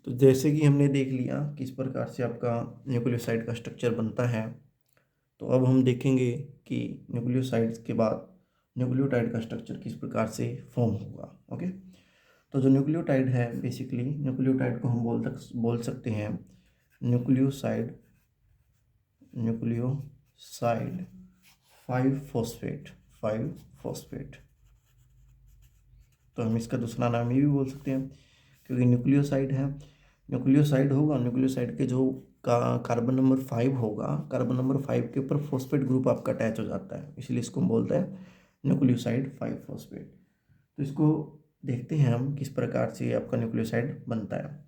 तो जैसे कि हमने देख लिया किस प्रकार से आपका न्यूक्लियोसाइड का स्ट्रक्चर बनता है, तो अब हम देखेंगे कि न्यूक्लियोसाइड्स के बाद न्यूक्लियोटाइड का स्ट्रक्चर किस प्रकार से फॉर्म होगा। ओके, तो जो न्यूक्लियोटाइड है, बेसिकली न्यूक्लियोटाइड को हम बोल सकते हैं न्यूक्लियोसाइड, न्यूक्लियोसाइड 5 फॉस्फेट, 5 फॉस्फेट। तो हम इसका दूसरा नाम ये भी बोल सकते हैं, क्योंकि न्यूक्लियोसाइड है, न्यूक्लियोसाइड होगा, न्यूक्लियोसाइड के जो कार्बन नंबर 5 होगा, कार्बन नंबर 5 के ऊपर फॉस्फेट ग्रुप आपका अटैच हो जाता है, इसलिए इसको हम बोलते हैं न्यूक्लियोसाइड 5 फॉस्फेट। तो इसको देखते हैं हम किस प्रकार से आपका न्यूक्लियोसाइड बनता है।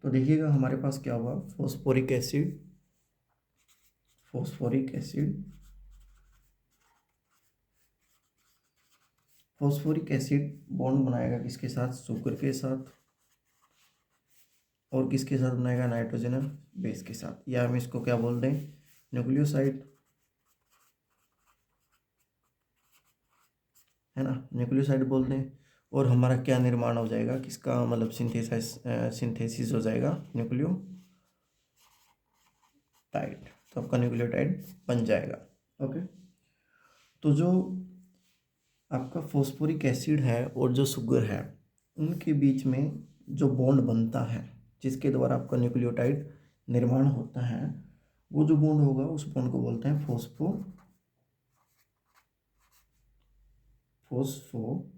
तो देखिएगा हमारे पास क्या हुआ, phosphoric acid, phosphoric acid, phosphoric acid bond बनाएगा किसके साथ, शुगर के साथ, और किसके साथ बनाएगा, नाइट्रोजनस बेस के साथ, या हम इसको क्या बोल दें, न्यूक्लियोसाइड, है ना, न्यूक्लियोसाइड बोल दें। और हमारा क्या निर्माण हो जाएगा, किसका मतलब सिंथेसिस हो जाएगा, न्यूक्लियोटाइड। तो आपका न्यूक्लियोटाइड बन जाएगा। ओके, तो जो आपका फॉस्फोरिक एसिड है और जो शुगर है, उनके बीच में जो बॉन्ड बनता है, जिसके द्वारा आपका न्यूक्लियोटाइड निर्माण होता है, वो जो बॉन्ड होगा उस बॉन्ड को बोलते हैं फोस्फो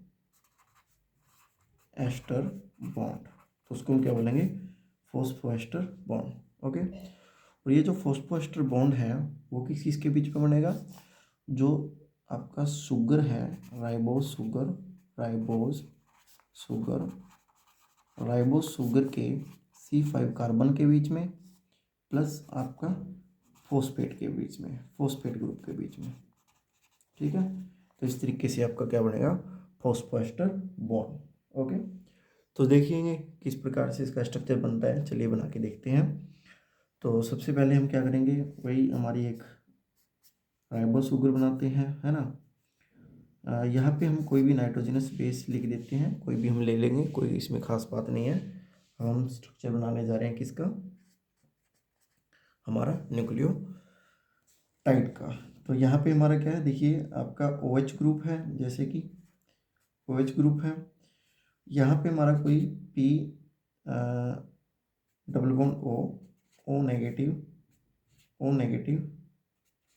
एस्टर बॉन्ड। तो उसको हम क्या बोलेंगे, फोस्फो एस्टर बॉन्ड। ओके, और ये जो फोस्फो एस्टर बॉन्ड है वो किस किसके बीच में बनेगा, जो आपका शुगर है, ribose sugar, ribose sugar, ribose sugar के C5 कार्बन के बीच में, प्लस आपका फॉस्फेट के बीच में, फॉस्फेट ग्रुप के बीच में। ठीक है, तो इस तरीके से आपका क्या बनेगा, फॉस्फोएस्टर बॉन्ड। ओके, तो देखिएंगे किस प्रकार से इसका स्ट्रक्चर बनता है, चलिए बना के देखते हैं। तो सबसे पहले हम क्या करेंगे, वही हमारी एक राइबोज शुगर बनाते हैं, है ना। यहाँ पे हम कोई भी नाइट्रोजनस बेस लिख देते हैं, कोई भी हम ले लेंगे, कोई इसमें खास बात नहीं है। हम स्ट्रक्चर बनाने जा रहे हैं किसका, हमारा न्यूक्लियोटाइड का। तो यहाँ पे हमारा क्या है, देखिए आपका OH ग्रुप है, जैसे कि OH ग्रुप है। यहाँ पे हमारा कोई P double bond O negative, O negative,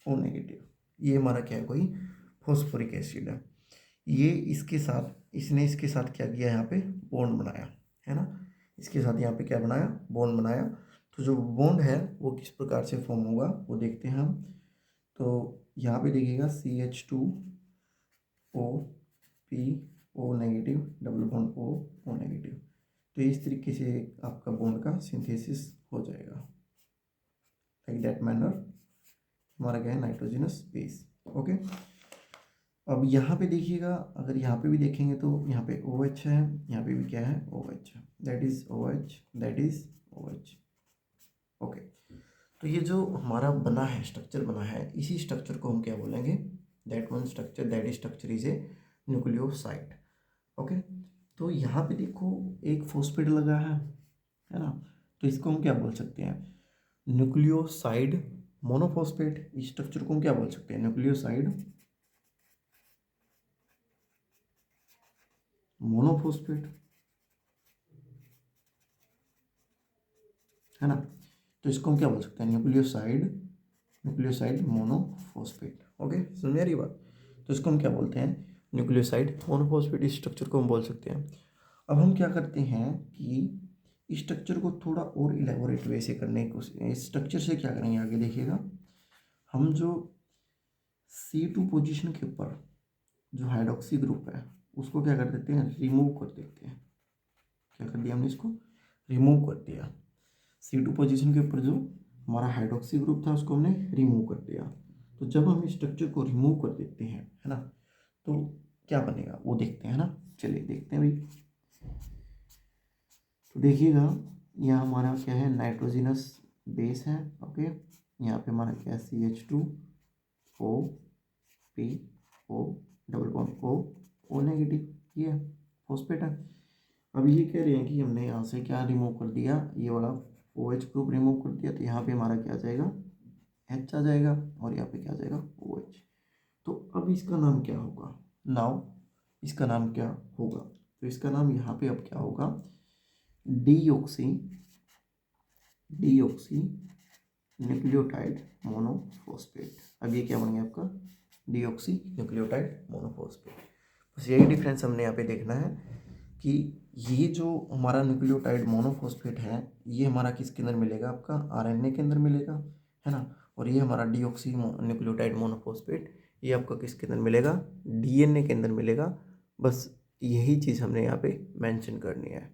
O negative, ये हमारा क्या है, कोई फॉस्फोरिक एसिड है। ये इसके साथ, इसने इसके साथ क्या किया, यहाँ पे बॉन्ड बनाया, है ना, इसके साथ यहाँ पे क्या बनाया, बॉन्ड बनाया। तो जो बॉन्ड है वो किस प्रकार से फॉर्म होगा वो देखते हैं हम। तो यहाँ पे देखिएगा CH2O negative, double bond O negative. तो इस तरीके से आपका बॉन्ड का सिंथेसिस हो जाएगा, लाइक दैट मैनर। हमारा क्या है, नाइट्रोजनस बेस। ओके, अब यहाँ पे देखिएगा, अगर यहाँ पे भी देखेंगे तो यहाँ पे OH है, यहाँ पे भी क्या है, OH है, that is OH, that is OH। Okay, तो ये जो हमारा बना है, स्ट्रक्चर बना है, इसी स्ट्रक्चर को हम क्या बोलेंगे, that one structure, that structure is a nucleoside. Okay, तो यहाँ पे देखो एक फॉस्फेट लगा है ना, तो इसको हम क्या बोल सकते हैं, न्यूक्लियोसाइड मोनोफॉस्फेट। इस स्ट्रक्चर को हम क्या बोल सकते हैं, न्यूक्लियोसाइड मोनोफॉस्फेट, है ना। तो इसको हम क्या बोल सकते हैं, न्यूक्लियोसाइड, न्यूक्लियोसाइड मोनोफॉस्फेट। ओके, समझ रही बात। तो इसको हम क्या बोलते हैं, न्यूक्लियोसाइड मोनोफॉस्फेट। इस स्ट्रक्चर को हम बोल सकते हैं। अब हम क्या करते हैं कि इस स्ट्रक्चर को थोड़ा और इलेबोरेट वे से करने की कोशिश, इस स्ट्रक्चर से क्या करेंगे आगे देखिएगा, हम जो C2 पोजीशन के ऊपर जो हाइड्रोक्सी ग्रुप है उसको क्या कर देते हैं, रिमूव कर देते हैं। क्या कर दिया हमने, इसको रिमूव कर दिया। C2 पोजीशन के ऊपर जो हमारा हाइड्रोक्सी ग्रुप था उसको हमने रिमूव कर दिया। तो जब हम इस स्ट्रक्चर को रिमूव कर देते हैं, है ना, तो क्या बनेगा वो देखते हैं ना। चलिए देखते हैं भाई। तो देखिएगा यहाँ हमारा क्या है, नाइट्रोजनस बेस है। ओके, यहाँ पे हमारा क्या है, CH2OPO double bond O negative, ये फॉस्फेट है। अब ये कह रहे हैं कि हमने यहाँ से क्या रिमूव कर दिया, ये वाला OH ग्रुप रिमूव कर दिया, तो यहाँ पे हमारा क्या आ जाएगा, H आ जाएगा, और यहाँ पे क्या आ जाएगा, OH। तो अब इसका नाम क्या होगा, नाउ इसका नाम क्या होगा, तो इसका नाम यहाँ पे अब क्या होगा, डीऑक्सी न्यूक्लियोटाइड मोनोफॉस्फेट। अब ये क्या बन गया आपका, डीऑक्सी न्यूक्लियोटाइड मोनोफॉस्फेट। बस यही डिफरेंस हमने यहाँ पे देखना है कि ये जो हमारा न्यूक्लियोटाइड मोनोफॉस्फेट है, ये हमारा किसके अंदर मिलेगा, आपका आरएनए के अंदर मिलेगा, है ना। और ये हमारा डीऑक्सी न्यूक्लियोटाइड मोनोफॉस्फेट, ये आपका किसके अंदर मिलेगा, डीएनए के अंदर मिलेगा। बस यही चीज़ हमने यहाँ पे मेंशन करनी है।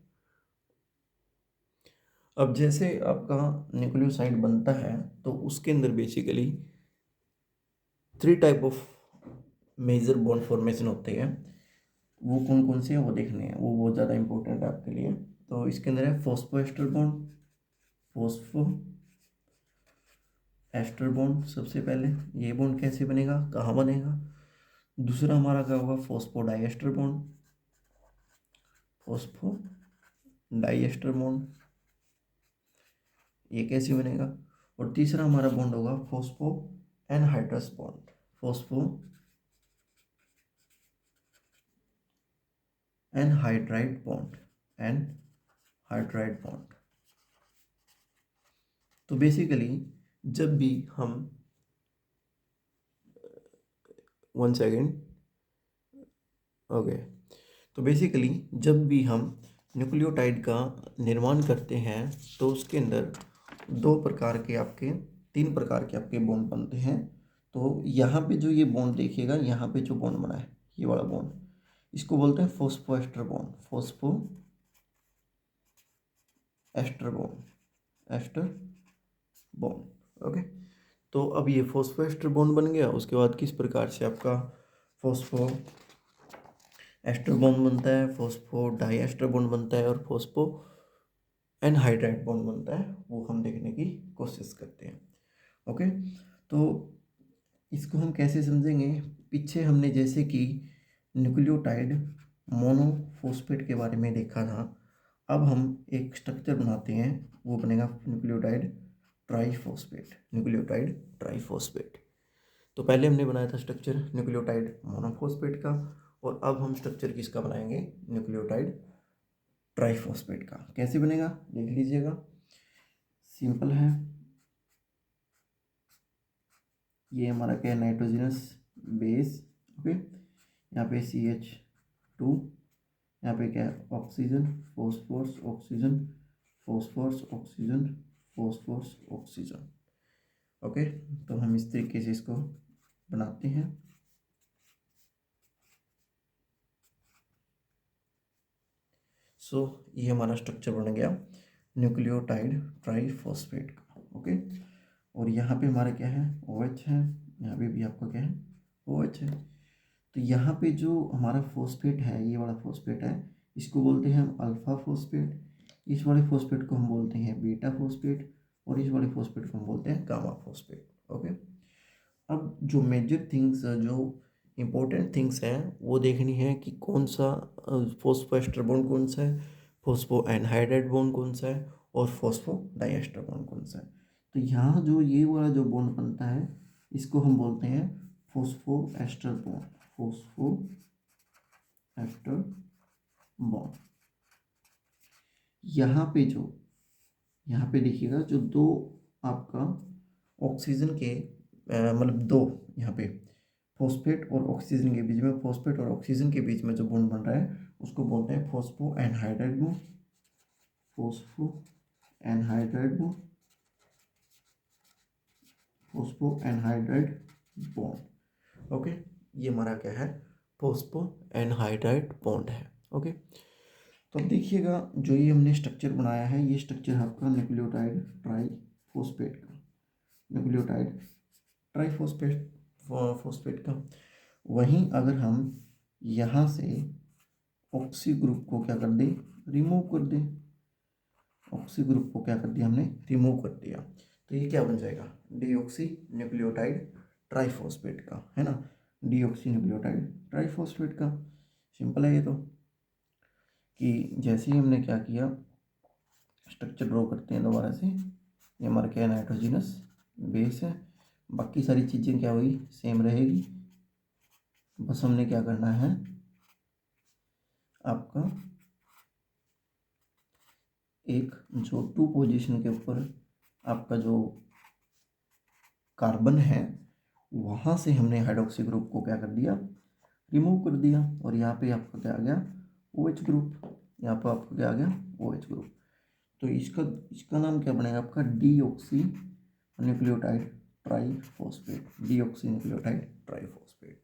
अब जैसे आपका न्यूक्लियोसाइड बनता है, तो उसके अंदर basically 3 type of major bond formation होते हैं। वो कौन कौन से हैं वो देखने हैं, वो बहुत ज़्यादा इंपॉर्टेंट है आपके लिए। तो इसके अंदर है phosphoester bond, phospho ester bond. सबसे पहले ये बॉन्ड कैसे बनेगा, कहाँ बनेगा। दूसरा हमारा क्या होगा, फॉस्फोडाइएस्टर बॉन्ड, फॉस्फोडाइएस्टर बॉन्ड, ये कैसे बनेगा। और तीसरा हमारा बॉन्ड होगा phospho anhydrous bond, phospho anhydride bond, anhydride bond. तो बेसिकली जब भी हम, 1 सेकेंड, ओके, तो बेसिकली जब भी हम न्यूक्लियोटाइड का निर्माण करते हैं, तो उसके अंदर 2 प्रकार के आपके 3 प्रकार के आपके बॉन्ड बनते हैं। तो यहाँ पे जो ये बॉन्ड देखिएगा, यहाँ पे जो बॉन्ड बना है, ये वाला बॉन्ड, इसको बोलते हैं phosphoester bond, phospho ester bond, ester bond. Okay, तो अब ये फॉस्फोएस्टर बॉन्ड बन गया। उसके बाद किस प्रकार से आपका फॉस्फो एस्टर बॉन्ड बनता है, फॉस्फो डाइएस्टर बॉन्ड बनता है, और फॉस्फो एनहाइड्राइड बॉन्ड बनता है, वो हम देखने की कोशिश करते हैं। ओके, तो इसको हम कैसे समझेंगे, पीछे हमने जैसे कि न्यूक्लियोटाइड मोनोफॉस्फेट के बारे में देखा था, अब हम एक स्ट्रक्चर बनाते हैं, वो बनेगा न्यूक्लियोटाइड ट्राइफॉस्फेट, न्यूक्लियोटाइड ट्राइफॉस्फेट। तो पहले हमने बनाया था स्ट्रक्चर न्यूक्लियोटाइड मोनोफॉस्फेट का, और अब हम स्ट्रक्चर किसका बनाएंगे, न्यूक्लियोटाइड ट्राइफॉस्फेट का। कैसे बनेगा देख लीजिएगा, सिंपल है। ये हमारा क्या है, नाइट्रोजनस बेस। ओके, यहाँ पे CH2, यहाँ पे क्या है, oxygen, phosphorus oxygen, phosphorus oxygen, phosphorus oxygen. Okay, तो हम इस तरीके से इसको बनाते हैं। सो ये हमारा स्ट्रक्चर बन गया न्यूक्लियोटाइड ट्राइफॉस्फेट का। ओके, और यहाँ पे हमारा क्या है, OH है, यहाँ पे भी आपका क्या है, OH है। तो यहाँ पे जो हमारा फॉस्फेट है, ये वाला फॉस्फेट है, इसको बोलते हैं हम अल्फा फॉस्फेट, इस वाले फॉस्फेट को हम बोलते हैं बीटा फॉस्फेट, और इस वाले फॉस्फेट को हम बोलते हैं गामा फॉस्फेट। ओके, अब जो मेजर थिंग्स, जो इम्पोर्टेंट थिंग्स हैं, वो देखनी है कि कौन सा फॉस्फोएस्टर बॉन्ड कौन सा है, फॉस्फो एनहाइड्राइड बॉन्ड कौन सा है, और फॉस्फो डाइएस्टर बॉन्ड कौन सा है। तो यहाँ जो ये वाला जो बॉन्ड बनता है, इसको हम बोलते हैं phospho ester bond, phospho ester bond. यहाँ पे देखिएगा, जो 2 आपका ऑक्सीजन के मतलब 2 यहाँ पे फॉस्फेट और ऑक्सीजन के बीच में, फॉस्फेट और ऑक्सीजन के बीच में जो बॉन्ड बन रहा है, उसको बोलते हैं phospho anhydride bond, phospho anhydride bond, phospho anhydride bond. Okay, ये हमारा क्या है, फॉस्फो एनहाइड्राइड बॉन्ड है। ओके, तो अब देखिएगा, जो ये हमने स्ट्रक्चर बनाया है, ये स्ट्रक्चर है आपका न्यूक्लियोटाइड ट्राइफॉस्फेट का, न्यूक्लियोटाइड ट्राइफॉस्फेट फॉस्फेट का। वहीं अगर हम यहाँ से ऑक्सी ग्रुप को क्या कर दें, रिमूव कर दें, ऑक्सी ग्रुप को क्या कर दिया हमने, रिमूव कर दिया, तो ये क्या बन जाएगा, डीऑक्सी न्यूक्लियोटाइड ट्राइफॉस्फेट का, है ना, डीऑक्सी न्यूक्लियोटाइड ट्राइफॉस्फेट का। सिंपल है ये तो। कि जैसे ही हमने क्या किया, स्ट्रक्चर ड्रॉ करते हैं दोबारा से, ये हमारा क्या है, नाइट्रोजिनस बेस है, बाकी सारी चीज़ें क्या हुई, सेम रहेगी। बस हमने क्या करना है, आपका एक जो 2 पोजीशन के ऊपर आपका जो कार्बन है, वहाँ से हमने हाइड्रोक्सी ग्रुप को क्या कर दिया, रिमूव कर दिया, और यहाँ पे आपका क्या आ गया, OH ग्रुप। यहाँ पर आपका क्या आ गया, OH ग्रुप। तो इसका नाम क्या बनेगा आपका, deoxy nucleotide triphosphate, deoxy nucleotide triphosphate.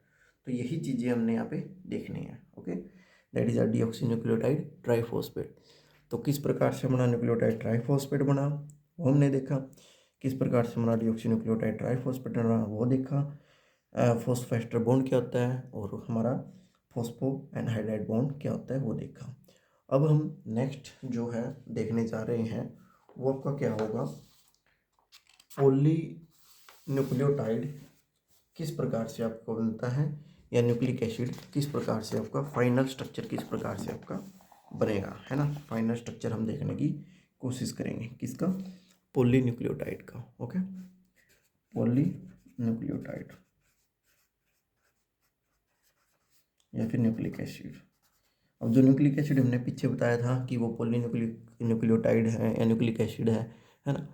तो यही चीज़ें हमने यहाँ पे देखनी है। Okay, that is a deoxy nucleotide triphosphate. तो किस प्रकार से हमारा न्यूक्लियोटाइड ट्राइफॉस्फेट बना वो हमने देखा, किस प्रकार से हमारा डीऑक्सी न्यूक्लियोटाइड ट्राइफॉस्फेट बना वो देखा, फॉस्फोएस्टर बॉन्ड क्या होता है, और हमारा फॉस्फो एनहाइड्राइड बॉन्ड क्या होता है वो देखा। अब हम नेक्स्ट जो है देखने जा रहे हैं वो आपका क्या होगा, पॉली न्यूक्लियोटाइड किस प्रकार से आपको बनता है, या न्यूक्लिक एसिड किस प्रकार से आपका फाइनल स्ट्रक्चर किस प्रकार से आपका बनेगा, है ना। फाइनल स्ट्रक्चर हम देखने की कोशिश करेंगे किसका, पॉली न्यूक्लियोटाइड का। ओके, पॉली न्यूक्लियोटाइड या फिर न्यूक्लिक एसिड। अब जो न्यूक्लिक एसिड हमने पीछे बताया था कि वो पॉली न्यूक्लियोटाइड है या न्यूक्लिक एसिड है ना।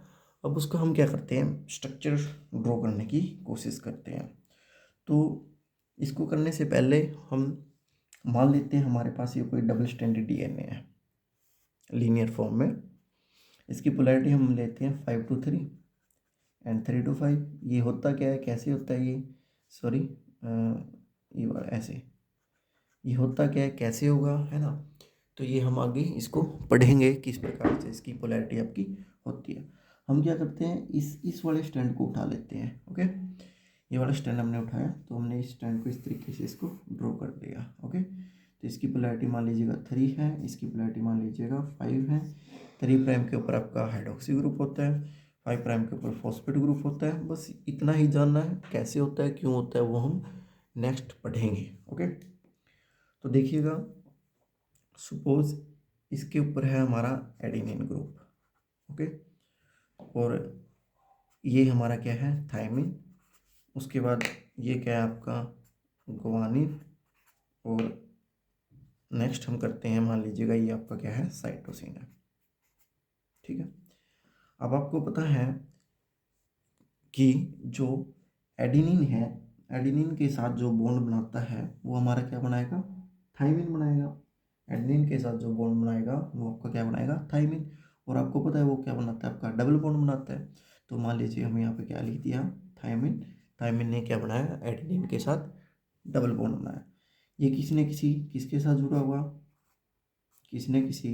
अब उसका हम क्या करते हैं, स्ट्रक्चर ड्रॉ करने की कोशिश करते हैं। तो इसको करने से पहले हम मान लेते हैं हमारे पास ये कोई डबल स्ट्रैंडेड DNA है लीनियर फॉर्म में। इसकी पोलैरिटी हम लेते हैं 5:3 एंड 3:5। ये होता क्या है, कैसे होता है ये, सॉरी ये ऐसे, ये होता क्या है, कैसे होगा, है ना। तो ये हम आगे इसको पढ़ेंगे किस प्रकार से इसकी पोलैरिटी आपकी होती है। हम क्या करते हैं, इस वाले स्टैंड को उठा लेते हैं। ओके, ये वाला स्टैंड हमने उठाया, तो हमने इस स्टैंड को इस तरीके से इसको ड्रॉ कर दिया। ओके, तो इसकी पोलैरिटी मान लीजिएगा 3 है, इसकी पोलैरिटी मान लीजिएगा 5 है। 3 प्राइम के ऊपर आपका हाइड्रोक्सी ग्रुप होता है, 5 प्राइम के ऊपर फॉस्फेट ग्रुप होता है। बस इतना ही जानना है, कैसे होता है क्यों होता है वो हम नेक्स्ट पढ़ेंगे। ओके, तो देखिएगा, सपोज इसके ऊपर है हमारा एडेनिन ग्रुप। ओके, और ये हमारा क्या है, थायमिन। उसके बाद ये क्या है आपका, ग्वानिन। और नेक्स्ट हम करते हैं, मान लीजिएगा ये आपका क्या है, साइटोसिन है। ठीक है, अब आपको पता है कि जो एडेनिन है, एडेनिन के साथ जो बॉन्ड बनाता है वो हमारा क्या बनाएगा, थायमिन बनाएगा। एडेनिन के साथ जो बॉन्ड बनाएगा वो आपका क्या बनाएगा, थायमिन। और आपको पता है वो क्या बनाता है, आपका डबल बॉन्ड बनाता है। तो मान लीजिए हम यहाँ पे क्या लिख दिया, थायमिन। थायमिन ने क्या बनाया, एडेनिन के साथ डबल बॉन्ड बनाया। ये किसी न किसी किसके साथ जुड़ा हुआ, किसी न किसी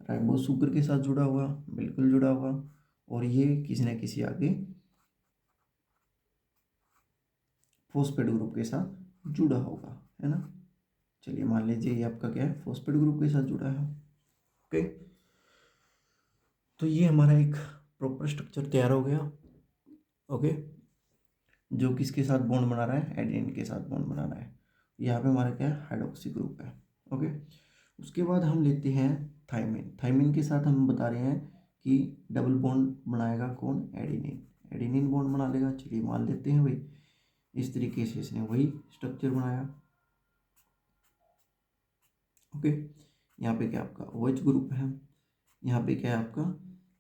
राइबोस शुगर के साथ जुड़ा हुआ, बिल्कुल जुड़ा हुआ। और ये किसी न किसी आगे फॉस्फेट ग्रुप के साथ जुड़ा होगा, है ना। चलिए मान लीजिए ये आपका क्या है, फॉस्फेट ग्रुप के साथ जुड़ा है। ओके, तो ये हमारा एक प्रॉपर स्ट्रक्चर तैयार हो गया। ओके, जो किसके साथ बॉन्ड बना रहा है, एडेनिन के साथ बॉन्ड बना रहा है। यहाँ पे हमारा क्या है, हाइड्रोक्सी ग्रुप है। ओके, उसके बाद हम लेते हैं थायमिन। थायमिन के साथ हम बता रहे हैं कि डबल बॉन्ड बनाएगा कौन, एडेनिन। एडेनिन बॉन्ड बना लेगा। चलिए मान लेते हैं भाई, इस तरीके से इसने वही स्ट्रक्चर बनाया। ओके, यहाँ पे क्या आपका OH ग्रुप है, यहाँ पे क्या है आपका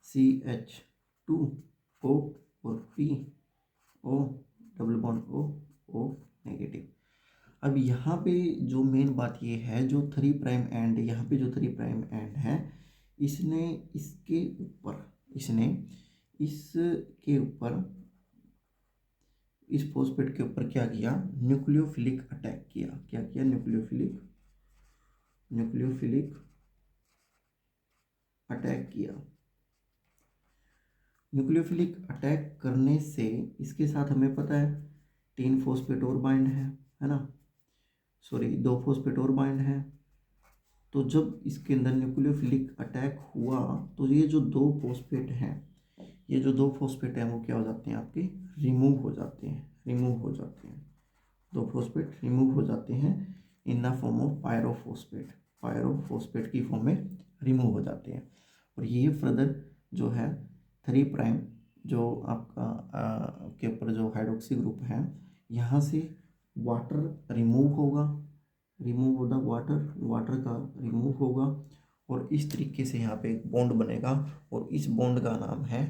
CH2O और PO double bond O negative. अब यहाँ पे जो मेन बात ये है, जो 3 प्राइम एंड, यहाँ पे जो 3 प्राइम एंड है, इसने इसके ऊपर, इसने इसके ऊपर, इस फॉस्फेट के ऊपर क्या किया, न्यूक्लियोफिलिक अटैक किया। क्या किया, न्यूक्लियोफिलिक अटैक किया। न्यूक्लियोफिलिक अटैक करने से इसके साथ हमें पता है 3 फॉस्फेट और बाइंड है ना, सॉरी 2 फॉस्फेट और बाइंड है। तो जब इसके अंदर न्यूक्लियोफिलिक अटैक हुआ तो ये जो 2 फॉस्फेट हैं, ये जो 2 फॉस्फेट हैं वो क्या हो जाते हैं आपके, रिमूव हो जाते हैं। 2 फॉस्फेट रिमूव हो जाते हैं in the form of pyrophosphate. Pyrophosphate की फॉर्म में रिमूव हो जाते हैं। और ये फर्दर जो है 3' जो आपका के ऊपर जो हाइड्रोक्सी ग्रुप है, यहाँ से वाटर रिमूव होगा, रिमूव होगा वाटर का रिमूव होगा, और इस तरीके से यहाँ पे एक बॉन्ड बनेगा, और इस बॉन्ड का नाम है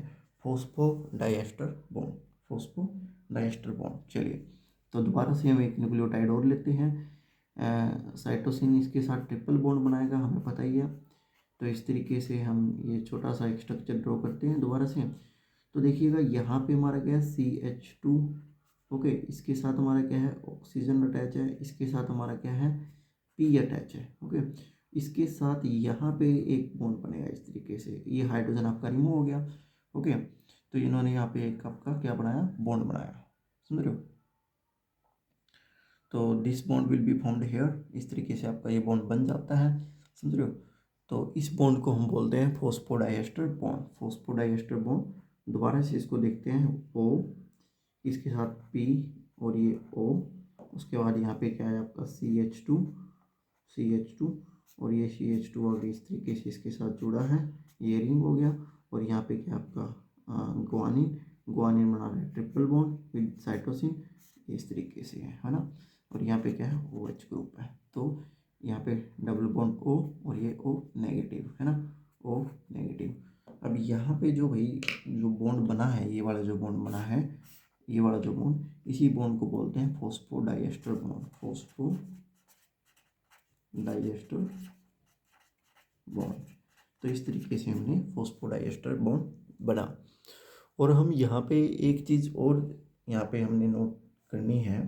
फॉस्फोडाइएस्टर बॉन्ड, फॉस्फोडाइएस्टर बॉन्ड। चलिए, तो दोबारा से हम एक न्यूक्लियोटाइड और लेते हैं, साइटोसिन इसके साथ ट्रिपल बॉन्ड बनाएगा, हमें पता ही है। तो इस तरीके से हम ये छोटा सा एक स्ट्रक्चर ड्रॉ करते हैं दोबारा से। तो देखिएगा यहाँ पे हमारा क्या है CH2, ओके, इसके साथ हमारा क्या है ऑक्सीजन अटैच है, इसके साथ हमारा क्या है P अटैच है, ओके। इसके साथ यहाँ पे एक बॉन्ड बनेगा इस तरीके से, ये हाइड्रोजन आपका रिमूव हो गया, ओके। तो इन्होंने यहाँ पे एक आपका क्या बनाया, बॉन्ड बनाया, समझ रहे हो। तो this bond will be formed here, इस तरीके से आपका ये बॉन्ड बन जाता है, समझ रहे हो। तो इस बॉन्ड को हम बोलते हैं फॉस्फोडाइएस्टर बॉन्ड, फॉस्फोडाइएस्टर बॉन्ड। दोबारा से इसको देखते हैं, O, इसके साथ P और ये O, उसके बाद यहाँ पे क्या है आपका CH2 और ये CH2 आगे इस तरीके से इसके साथ जुड़ा है, ये रिंग हो गया। और यहाँ पे क्या आपका गुआनिन बना रहा है ट्रिपल बॉन्ड विद साइटोसिन, इस तरीके से है ना। और यहाँ पे क्या है OH ग्रुप है, तो यहाँ पे डबल बॉन्ड O और ये O नेगेटिव है ना, O नेगेटिव। अब यहाँ पे जो भाई जो बॉन्ड बना है, ये वाला जो बॉन्ड बना है, ये वाला जो बॉन्ड, इसी बॉन्ड को बोलते हैं फॉस्फोडाइएस्टर बॉन्ड, फॉस्फोडाइएस्टर बॉन्ड। तो इस तरीके से हमने फॉस्फोडाइएस्टर बॉन्ड बना। और हम यहाँ पे एक चीज़ और यहाँ पे हमने नोट करनी है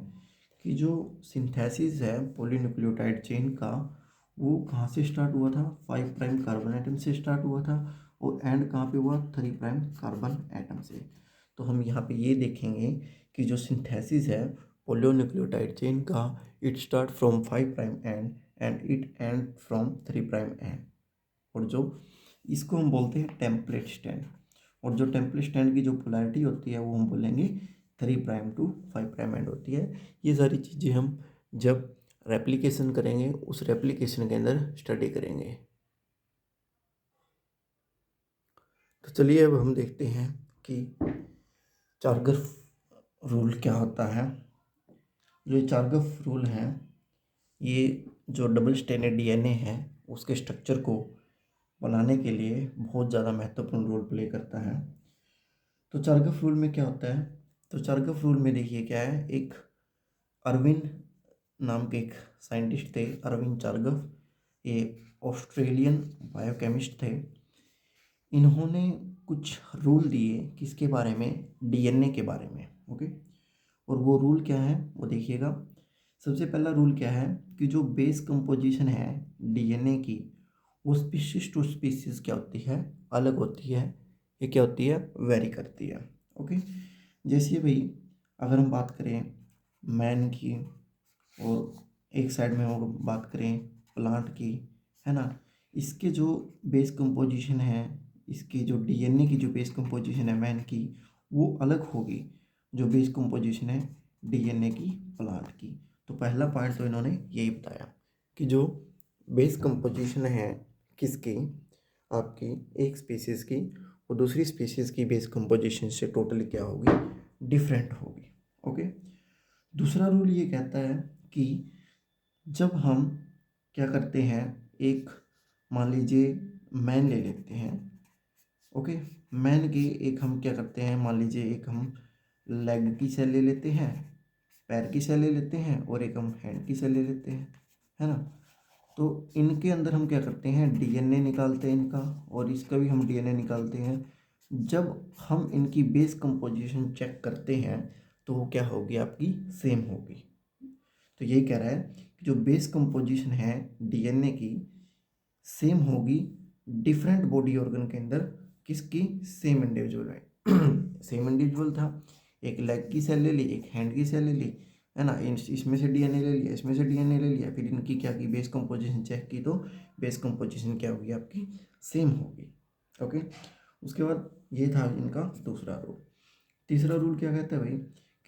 कि जो सिंथेसिस है पॉलीन्यूक्लियोटाइड चेन का, वो कहाँ से स्टार्ट हुआ था, 5' कार्बन एटम से स्टार्ट हुआ था, और एंड कहाँ पे हुआ, 3' कार्बन एटम से। तो हम यहाँ पे ये देखेंगे कि जो सिंथेसिस है पॉलीन्यूक्लियोटाइड चेन का, it start from 5' and it and from 3' and. और जो इसको हम बोलते हैं टेम्पलेट स्टैंड, और जो टेम्पलेट स्टैंड की जो पोलैरिटी होती है वो हम बोलेंगे 3' टू 5' एंड होती है। ये सारी चीज़ें हम जब रेप्लिकेशन करेंगे उस रेप्लिकेशन के अंदर स्टडी करेंगे। तो चलिए अब हम देखते हैं कि चार्गफ रूल क्या होता है। जो चार्गफ रूल है, ये जो डबल स्ट्रैंडेड डीएनए है उसके स्ट्रक्चर को बनाने के लिए बहुत ज़्यादा महत्वपूर्ण रोल प्ले करता है। तो चार्गफ रूल में क्या होता है, तो चार्गफ रूल में देखिए क्या है, एक अरविन नाम के एक साइंटिस्ट थे, अरविन चार्गफ, ये ऑस्ट्रेलियन बायोकेमिस्ट थे। इन्होंने कुछ रूल दिए किसके बारे में, डीएनए के बारे में, ओके। और वो रूल क्या है वो देखिएगा। सबसे पहला रूल क्या है कि जो बेस कंपोजिशन है डीएनए की, वो स्पीशीज टू स्पीशीज क्या होती है, अलग होती है। ये क्या होती है, वेरी करती है, ओके। जैसे भाई अगर हम बात करें मैन की, और एक साइड में हम बात करें प्लांट की, है ना, इसके जो बेस कंपोजिशन है, इसके जो डीएनए की जो बेस कंपोजिशन है मैन की, वो अलग होगी जो बेस कंपोजिशन है डीएनए की प्लांट की। तो पहला पॉइंट तो इन्होंने यही बताया कि जो बेस कंपोजिशन है किसकी, आपकी एक स्पीसीज़ की, वो दूसरी स्पीसीज़ की बेस कंपोजिशन से टोटली क्या होगी, डिफरेंट होगी, ओके। दूसरा रूल ये कहता है कि जब हम क्या करते हैं, एक मान लीजिए मैन ले लेते हैं, ओके, मैन की एक हम क्या करते हैं, मान लीजिए एक हम लेग की सेल ले लेते हैं, पैर की सेल ले लेते हैं, और एक हम हैंड की सेल ले लेते हैं, है ना। तो इनके अंदर हम क्या करते हैं, डीएनए निकालते हैं इनका, और इसका भी हम डीएनए निकालते हैं। जब हम इनकी बेस कंपोजिशन चेक करते हैं तो वो क्या होगी, आपकी सेम होगी। तो यही कह रहा है कि जो बेस कंपोजिशन है डीएनए की सेम होगी डिफरेंट बॉडी ऑर्गन के अंदर, किसकी, सेम इंडिविजुअल है। सेम इंडिविजुअल था, एक लेग की सेल ले ली, एक हैंड की सेल ले ली, है ना, इसमें से डीएनए ले लिया, इसमें से डीएनए ले लिया, फिर इनकी क्या की बेस कंपोजिशन चेक की, तो बेस कंपोजिशन क्या होगी, आपकी सेम होगी, ओके। उसके बाद ये था इनका दूसरा रूल। तीसरा रूल क्या कहता है भाई,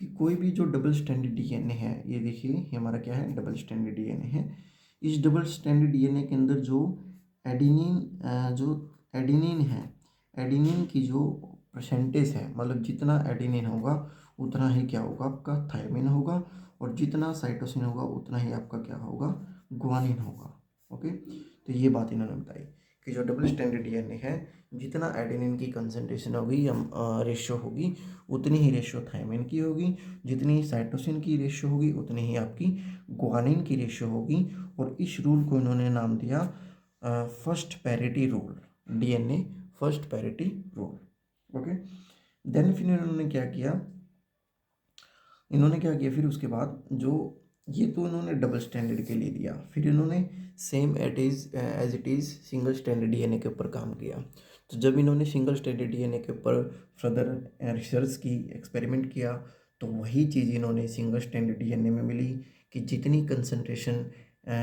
कि कोई भी जो डबल स्ट्रैंडेड डीएनए है, ये देखिए ये हमारा क्या है, डबल स्ट्रैंडेड डीएनए है, इस डबल स्टैंडर्ड डीएनए के अंदर जो एडिनिन है, एडिनिन की जो परसेंटेज है, मतलब जितना एडिनिन होगा उतना ही क्या होगा आपका थायमिन होगा, और जितना साइटोसिन होगा उतना ही आपका क्या होगा ग्वानिन होगा। ओके, तो ये बात इन्होंने बताई कि जो डबल स्टैंडर्ड डीएनए है, जितना एडेनिन की कंसंट्रेशन होगी या रेशियो होगी उतनी ही रेशियो थायमिन की होगी, जितनी साइटोसिन की रेशियो होगी उतनी ही आपकी ग्वानिन की रेशियो होगी। और इस रूल को इन्होंने नाम दिया first parity rule, DNA first parity rule. Okay, then फिर इन्होंने क्या किया फिर उसके बाद जो ये तो इन्होंने डबल स्टैंडर्ड के लिए दिया, फिर इन्होंने same as it is single standard DNA के ऊपर काम किया। तो जब इन्होंने सिंगल स्टैंडर्ड डीएनए के ऊपर फर्दर रिसर्च की, एक्सपेरिमेंट किया, तो वही चीज़ इन्होंने सिंगल स्टैंडर्ड डीएनए में मिली कि जितनी कंसंट्रेशन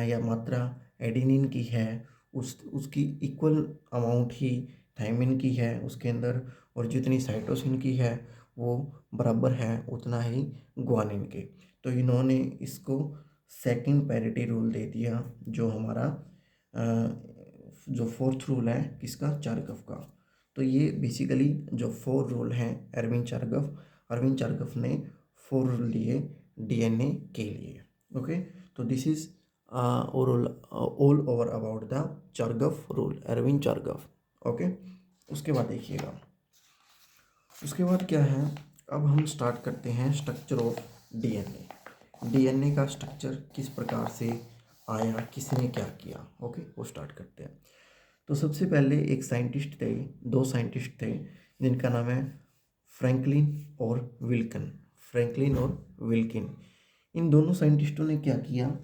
या मात्रा एडेनिन की है उसकी इक्वल अमाउंट ही थायमिन की है उसके अंदर, और जितनी साइटोसिन की है वो बराबर है उतना ही ग्वानिन के। तो इन्होंने इसको सेकंड पैरिटी रूल दे दिया, जो हमारा जो फोर्थ रूल है किसका, चारगफ का। तो ये बेसिकली जो 4 रूल हैं अरविंद चारगफ ने 4 रूल दिए डीएनए के लिए। ओके, तो this is all over about the Chargaff rule, Arvind Chargaff. Okay, उसके बाद देखिएगा, उसके बाद क्या है, अब हम स्टार्ट करते हैं स्ट्रक्चर ऑफ डीएनए। डीएनए का स्ट्रक्चर किस प्रकार से आया, किसने क्या किया। ओके, वो स्टार्ट करते हैं। तो सबसे पहले एक साइंटिस्ट थे, 2 साइंटिस्ट थे जिनका नाम है फ्रैंकलिन और विल्किन। फ्रैंकलिन और विल्किन, इन दोनों साइंटिस्टों ने क्या किया,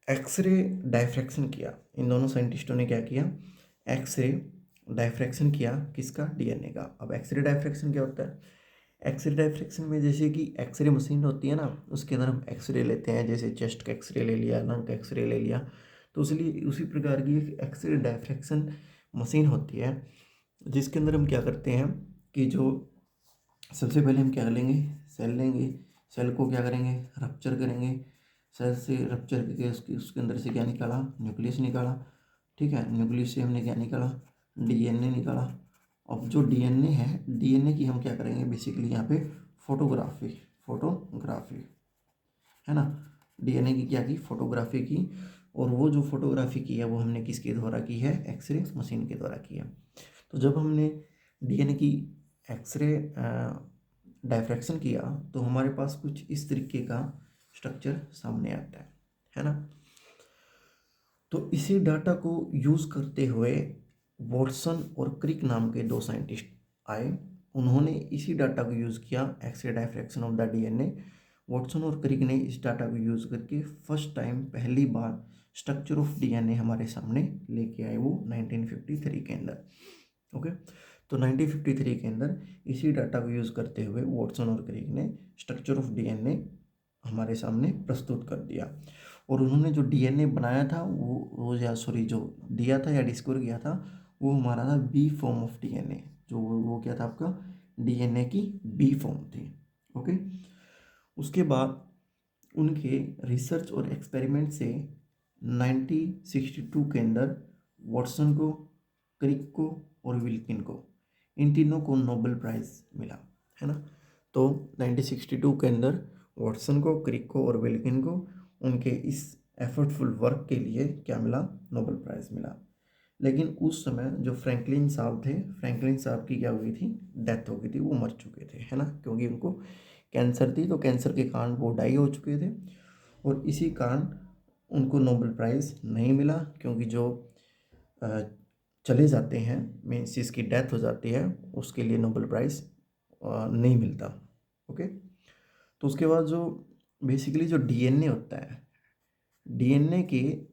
एक्सरे डायफ्रैक्शन किया। इन दोनों साइंटिस्टों ने क्या किया, एक्सरे डायफ्रैक्शन किया किसका, डीएनए का। अब एक्सरे डायफ्रैक्शन क्या होता है, एक्सरे डायफ्रैक्शन में जैसे कि एक्सरे मशीन होती है ना, उसके अंदर हम एक्सरे लेते हैं, जैसे चेस्ट का एक्सरे ले लिया, लंग का एक्सरे ले लिया, तो इसलिए उसी प्रकार की एक एक्सरे डायफ्रैक्शन मशीन होती है, जिसके अंदर हम क्या करते हैं कि जो सबसे पहले हम क्या लेंगे, सेल लेंगे, सेल को क्या करेंगे, रप्चर करेंगे, सेल से रप्चर करके उसके अंदर से क्या निकाला, न्यूक्लियस निकाला। ठीक है, न्यूक्लियस से हमने क्या निकाला, डीएनए निकाला। अब जो डीएनए है, डीएनए की हम क्या करेंगे बेसिकली यहाँ पे फोटोग्राफी है ना, डीएनए की क्या की, फोटोग्राफी की। और वो जो फोटोग्राफी की है वो हमने किसके द्वारा की है, एक्सरे मशीन के द्वारा की है। तो जब हमने डीएनए की एक्सरे डायफ्रैक्शन किया तो हमारे पास कुछ इस तरीके का स्ट्रक्चर सामने आता है ना। तो इसी डाटा को यूज़ करते हुए वॉटसन और क्रिक नाम के 2 साइंटिस्ट आए, उन्होंने इसी डाटा को यूज़ किया, x ray diffraction of the DNA. Watson और क्रिक ने इस डाटा को यूज़ करके फर्स्ट टाइम, पहली बार स्ट्रक्चर ऑफ डीएनए हमारे सामने लेके आए, वो 1953 के अंदर। ओके, तो 1953 के अंदर इसी डाटा को यूज़ करते हुए वॉटसन और क्रिक ने स्ट्रक्चर ऑफ डीएनए हमारे सामने प्रस्तुत कर दिया। और उन्होंने जो डीएनए बनाया था जो दिया था या डिस्कवर किया था, वो हमारा था बी फॉर्म ऑफ डीएनए। जो वो क्या था आपका, डीएनए की बी फॉर्म थी। ओके, उसके बाद उनके रिसर्च और एक्सपेरिमेंट से 1962 के अंदर वॉटसन को, क्रिक को और विल्किन को, इन तीनों को नोबेल प्राइज़ मिला, है ना। तो 1962 के अंदर वॉटसन को, क्रिक को और विल्किन को उनके इस एफर्टफुल वर्क के लिए क्या मिला, नोबेल प्राइज़ मिला। लेकिन उस समय जो फ्रैंकलिन साहब थे, फ्रैंकलिन साहब की क्या हुई थी, डेथ हो गई थी, वो मर चुके थे, है ना, क्योंकि उनको कैंसर थी, तो कैंसर के कारण वो डाई हो चुके थे। और इसी कारण उनको नोबेल प्राइज़ नहीं मिला, क्योंकि जो चले जाते हैं, मीन्स जिसकी डेथ हो जाती है, उसके लिए नोबेल प्राइज़ नहीं मिलता। ओके, तो उसके बाद जो बेसिकली जो डीएनए होता है, डीएनए के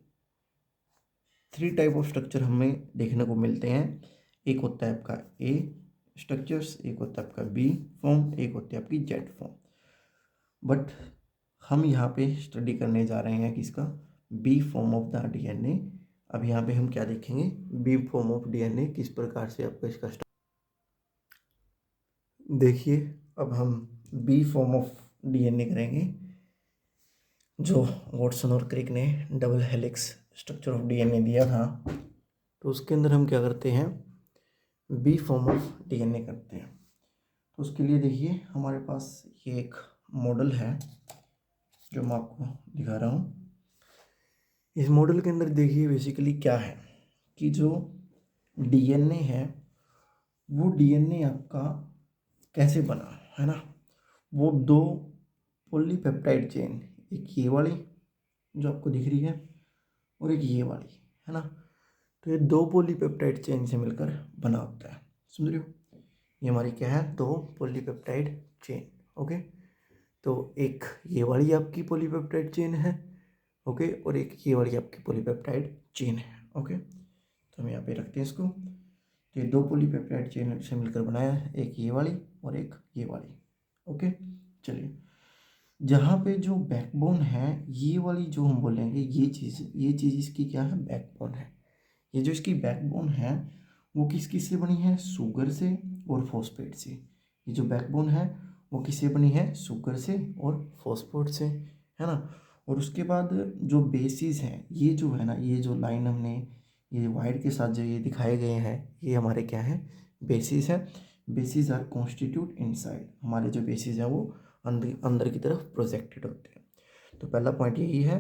3 टाइप ऑफ स्ट्रक्चर हमें देखने को मिलते हैं। एक होता है आपका ए स्ट्रक्चर्स, एक होता है आपका बी फॉर्म, एक होती है आपकी जेड फॉर्म। बट हम यहाँ पे स्टडी करने जा रहे हैं किसका, B form of the DNA. अब यहाँ पे हम क्या देखेंगे, बी फॉर्म ऑफ डीएनए किस प्रकार से आपका इसका देखिए। अब हम बी फॉर्म ऑफ डीएनए करेंगे। जो वॉटसन और क्रिक ने double helix structure of DNA दिया था, तो उसके अंदर हम क्या करते हैं, बी फॉर्म ऑफ डीएनए करते हैं। तो उसके लिए देखिए हमारे पास ये एक मॉडल है जो मैं आपको दिखा रहा हूँ। इस मॉडल के अंदर देखिए बेसिकली क्या है कि जो डीएनए है वो डीएनए आपका कैसे बना है ना, वो दो पॉलीपेप्टाइड चेन, एक ये वाली जो आपको दिख रही है और एक ये वाली है ना, तो ये दो पॉलीपेप्टाइड चेन से मिलकर बना होता है। समझ रहे हो, ये हमारी क्या है, दो पॉलीपेप्टाइड चेन। ओके, तो एक ये वाली आपकी पॉलीपेप्टाइड चेन है, ओके, और एक ये वाली आपकी पॉलीपेप्टाइड चेन है। ओके, तो हम यहाँ पे रखते हैं इसको। तो ये दो पॉलीपेप्टाइड चेन से मिलकर बनाया है, एक ये वाली और एक ये वाली। ओके, चलिए, जहाँ पे जो बैकबोन है ये वाली जो हम बोलेंगे ये चीज़ इसकी क्या है, बैकबोन है। ये जो इसकी बैकबोन है वो किस से बनी है, शुगर से और फॉस्फेट से। ये जो बैकबोन है वो किससे बनी है, शुगर से और फॉस्फेट से, है ना। और उसके बाद जो बेसिस हैं, ये जो है ना, ये जो लाइन हमने ये वाइट के साथ जो ये दिखाए गए हैं, ये हमारे क्या है, बेसिस है। बेसिस आर कॉन्स्टिट्यूट इनसाइड, हमारे जो बेसिस है वो अंदर अंदर की तरफ प्रोजेक्टेड होते हैं। तो पहला पॉइंट यही है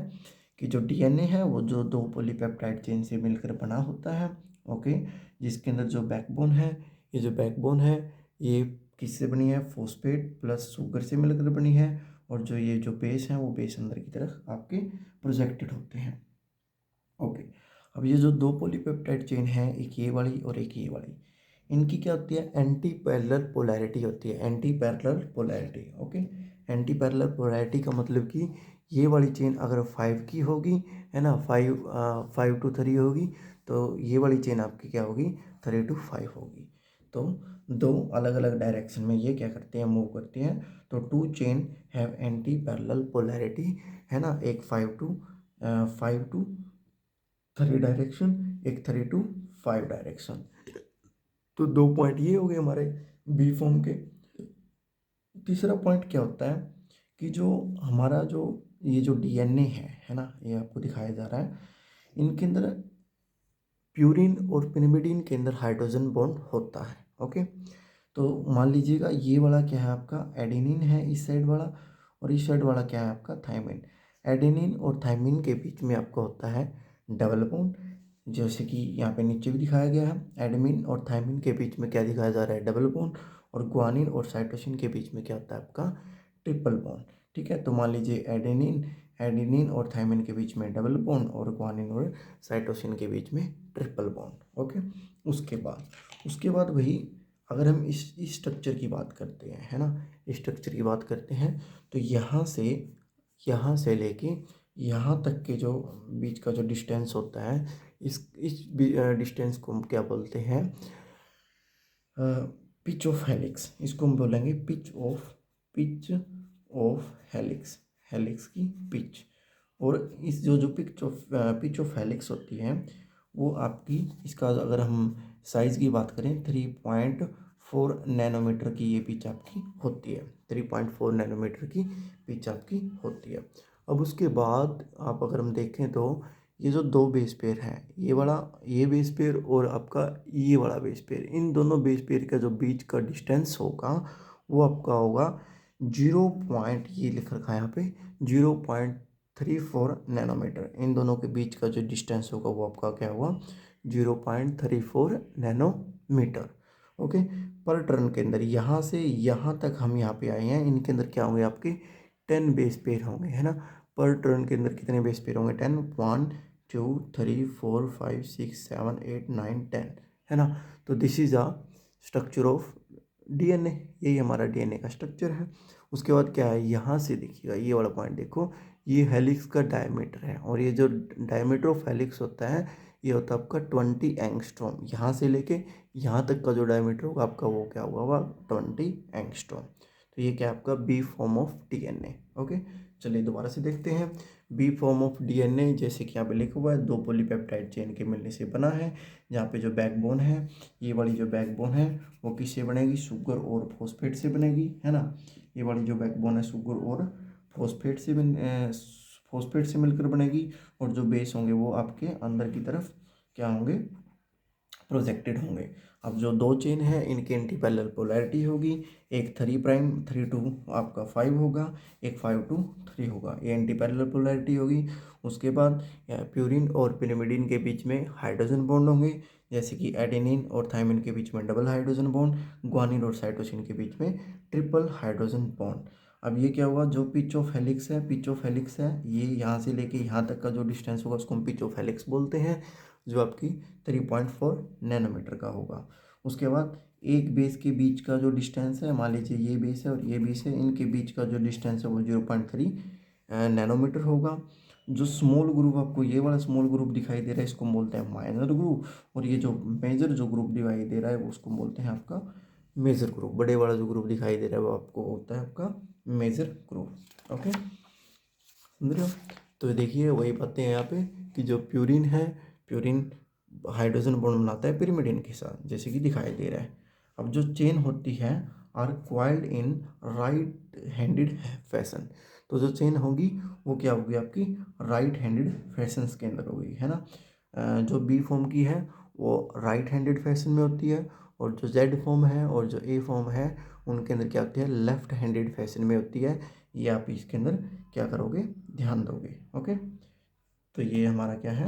कि जो डीएनए है वो जो दो पॉलीपेप्टाइड चेन से मिलकर बना होता है। ओके, जिसके अंदर जो बैकबोन है, ये जो बैकबोन है ये किससे बनी है, फॉस्फेट प्लस शुगर से मिलकर बनी है। और जो ये जो बेस है वो बेस अंदर की तरफ आपके प्रोजेक्टेड होते हैं। ओके, अब ये जो दो पॉलीपेप्टाइड चेन है, एक ये वाली और एक ये वाली, इनकी क्या होती है, एंटी पैरेलल पोलैरिटी होती है, anti parallel polarity. Okay, anti parallel polarity का मतलब कि ये वाली चेन अगर 5 की होगी, है ना, 5 to 3 होगी, तो ये वाली चेन आपकी क्या होगी, 3 to 5 होगी। तो दो अलग अलग डायरेक्शन में ये क्या करते हैं, मूव करते हैं। तो to chain have anti parallel polarity, है ना, एक 5 to 3 डायरेक्शन, एक 3 to 5 डायरेक्शन। तो दो पॉइंट ये हो गए हमारे बी फॉर्म के। तीसरा पॉइंट क्या होता है कि जो हमारा जो ये जो डीएनए है ना, ये आपको दिखाया जा रहा है, इनके अंदर प्यूरिन और पिनिमिडीन के अंदर हाइड्रोजन बॉन्ड होता है। ओके, तो मान लीजिएगा ये वाला क्या है आपका, एडेनिन है इस साइड वाला, और इस साइड वाला क्या है आपका, थायमिन। एडेनिन और थायमिन के बीच में आपका होता है डबल बॉन्ड, जैसे कि यहाँ पे नीचे भी दिखाया गया है। एडेनिन और थायमिन के बीच में क्या दिखाया जा रहा है, डबल बॉन्ड। और ग्वानिन और साइटोसिन के बीच में क्या होता है आपका, ट्रिपल बॉन्ड। ठीक है, तो मान लीजिए एडेनिन एडेनिन और थायमिन के बीच में डबल बॉन्ड और ग्वानिन और साइटोसिन के बीच में ट्रिपल बॉन्ड। ओके, उसके बाद वही अगर हम इस स्ट्रक्चर की बात करते हैं, है ना, इस स्ट्रक्चर की बात करते हैं, तो यहाँ से लेके यहाँ तक के जो बीच का जो डिस्टेंस होता है, इस डिस्टेंस को हम क्या बोलते हैं, पिच ऑफ हेलिक्स। इसको हम बोलेंगे पिच ऑफ हेलिक्स, हेलिक्स की पिच। और इस जो पिच ऑफ हेलिक्स होती है वो आपकी, इसका अगर हम साइज़ की बात करें, 3.4 नैनोमीटर की ये पिच आपकी होती है, 3.4 नैनोमीटर की पिच आपकी होती है। अब उसके बाद आप अगर हम देखें तो ये जो दो बेस पेयर हैं, ये बेस पेयर और आपका ये वाला बेस पेयर, इन दोनों बेस पेयर का जो बीच का डिस्टेंस होगा वो आपका होगा 0. ये लिख रखा है यहाँ पे 0.34 नैनोमीटर। इन दोनों के बीच का जो डिस्टेंस होगा वो आपका क्या होगा, 0.34 नैनोमीटर। ओके, पर टर्न के अंदर यहाँ से यहाँ तक हम यहाँ पे आए हैं, इनके अंदर क्या होंगे आपके 10 बेस पेयर होंगे, है ना। पर टर्न के अंदर कितने बेस पेयर होंगे, 10, 1 2 3 4 5 6 7 8 9 10, है ना। तो this is a structure of DNA, यही हमारा डीएनए का स्ट्रक्चर है। उसके बाद क्या है, यहाँ से देखिएगा ये वाला पॉइंट देखो, ये हेलिक्स का डायमीटर है, और ये जो डायमीटर ऑफ हेलिक्स होता है ये होता है आपका 20 एंगस्ट्रॉम। यहाँ से लेके यहाँ तक का जो डायमीटर होगा आपका वो क्या होगा, 20 एंगस्ट्रॉम। तो ये क्या है आपका B form of DNA. Okay, चलिए दोबारा से देखते हैं। बी फॉर्म ऑफ डीएनए जैसे कि यहाँ पे लिखा हुआ है, दो पॉलीपेप्टाइड चेन के मिलने से बना है, जहाँ पे जो बैकबोन है, ये वाली जो बैकबोन है वो किससे बनेगी, शुगर और फॉस्फेट से बनेगी, है ना। ये वाली जो बैकबोन है शुगर और फॉस्फेट से फॉस्फेट से मिलकर बनेगी, और जो बेस होंगे वो आपके अंदर की तरफ क्या होंगे, प्रोजेक्टेड होंगे। अब जो दो चेन है इनकी एंटी पैरेलल पोलैरिटी होगी, एक 3' 3 to आपका 5 होगा, एक 5 to 3 होगा, ये एंटी पैरेलल पोलैरिटी होगी। उसके बाद प्यूरिन और पिरिमिडिन के बीच में हाइड्रोजन बॉन्ड होंगे, जैसे कि एडेनिन और थायमिन के बीच में डबल हाइड्रोजन बॉन्ड, ग्वानिन और साइटोसिन के बीच में ट्रिपल हाइड्रोजन बॉन्ड। अब ये क्या हुआ, जो पिच ऑफ हेलिक्स है, पिच ऑफ हेलिक्स है ये यहाँ से लेके यहाँ तक का जो डिस्टेंस होगा उसको हम पिच ऑफ हेलिक्स बोलते हैं, जो आपकी 3.4 नैनोमीटर का होगा। उसके बाद एक बेस के बीच का जो डिस्टेंस है, मान लीजिए ये बेस है और ये बेस है, इनके बीच का जो डिस्टेंस है वो 0.3 नैनोमीटर होगा। जो स्मॉल ग्रुप आपको ये वाला स्मॉल ग्रुप दिखाई दे रहा है इसको बोलते हैं माइनर ग्रुप, और ये जो मेजर जो ग्रुप दिखाई दे रहा है वो उसको बोलते हैं आपका मेजर ग्रुप। बड़े वाला जो ग्रुप दिखाई दे रहा है वो आपको होता है आपका मेजर ग्रुप। ओके, समझ रहे हो? तो देखिए वही बातें हैं यहाँ पे कि जो प्यूरिन है, प्यूरिन हाइड्रोजन बॉन्ड बनाता है पिरिमिडिन के साथ, जैसे कि दिखाई दे रहा है। अब जो चेन होती है are coiled in right handed fashion, तो जो चेन होगी वो क्या होगी आपकी राइट हैंडेड फैशन के अंदर होगी, है ना। जो बी फॉर्म की है वो राइट हैंडेड फैशन में होती है, और जो जेड फॉर्म है और जो ए फॉर्म है उनके अंदर क्या होती है, लेफ्ट हैंडेड फैशन में होती है। ये आप इसके अंदर क्या करोगे, ध्यान दोगे। ओके, तो ये हमारा क्या है,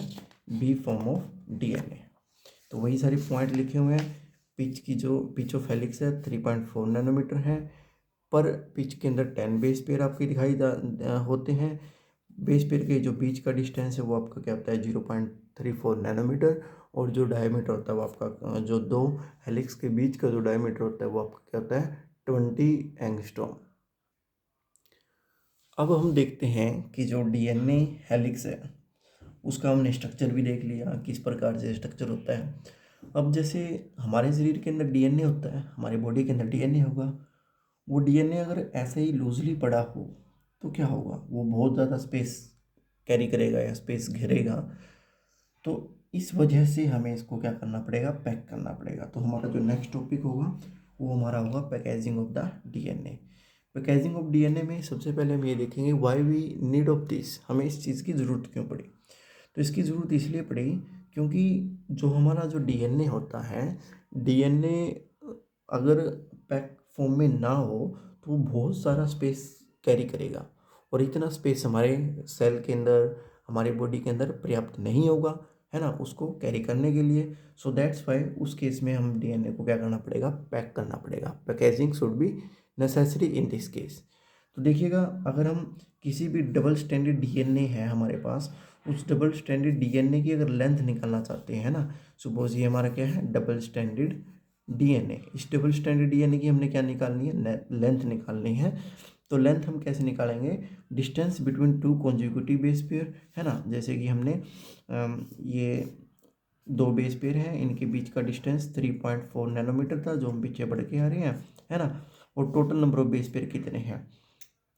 बी फॉर्म ऑफ डीएनए। तो वही सारे पॉइंट लिखे हुए हैं। पिच की जो पिच ऑफ हेलिक्स है 3.4 नैनोमीटर है, पर पिच के अंदर 10 बेस पेयर आपके होते हैं। बेस पेयर के जो बीच का डिस्टेंस है वो आपका क्या होता है 0.34 नैनोमीटर, और जो डायमीटर होता है वो आपका जो दो हेलिक्स के बीच का जो डायमीटर होता है वो आपका क्या होता है 20 एंगस्ट्रॉम। अब हम देखते हैं कि जो डीएनए हेलिक्स है उसका हमने स्ट्रक्चर भी देख लिया, किस प्रकार से स्ट्रक्चर होता है। अब जैसे हमारे शरीर के अंदर डीएनए होता है, हमारे बॉडी के अंदर डीएनए होगा, वो डीएनए अगर ऐसे ही लूजली पड़ा हो तो क्या होगा, वो बहुत ज़्यादा स्पेस कैरी करेगा या स्पेस घेरेगा। तो इस वजह से हमें इसको क्या करना पड़ेगा, पैक करना पड़ेगा। तो हमारा जो नेक्स्ट टॉपिक होगा वो हमारा होगा packaging of the DNA. Packaging of DNA में सबसे पहले हम ये देखेंगे why we need of this, हमें इस चीज़ की ज़रूरत क्यों पड़ी। तो इसकी ज़रूरत इसलिए पड़ी क्योंकि जो हमारा जो डीएनए होता है, डीएनए अगर पैक फॉर्म में ना हो तो वो बहुत सारा स्पेस कैरी करेगा, और इतना स्पेस हमारे सेल के अंदर, हमारे बॉडी के अंदर पर्याप्त नहीं होगा, है ना, उसको कैरी करने के लिए। सो दैट्स वाई उस केस में हम डीएनए को क्या करना पड़ेगा, पैक करना पड़ेगा। Packaging should be necessary in this case. तो देखिएगा, अगर हम किसी भी डबल स्टैंडर्ड डीएनए है हमारे पास, उस डबल स्टैंडर्ड डीएनए की अगर लेंथ निकालना चाहते हैं ना, सपोज ये हमारा क्या है डबल स्टैंडर्ड डीएनए, इस डबल स्टैंडर्ड डीएनए की हमने क्या निकालनी है, लेंथ निकालनी है। तो लेंथ हम कैसे निकालेंगे, distance between two consecutive base pair, है ना। जैसे कि हमने ये दो बेस पेयर हैं, इनके बीच का डिस्टेंस 3.4 नैनोमीटर था जो हम पीछे बढ़ के आ रहे हैं, है ना। और total number of base pair कितने हैं,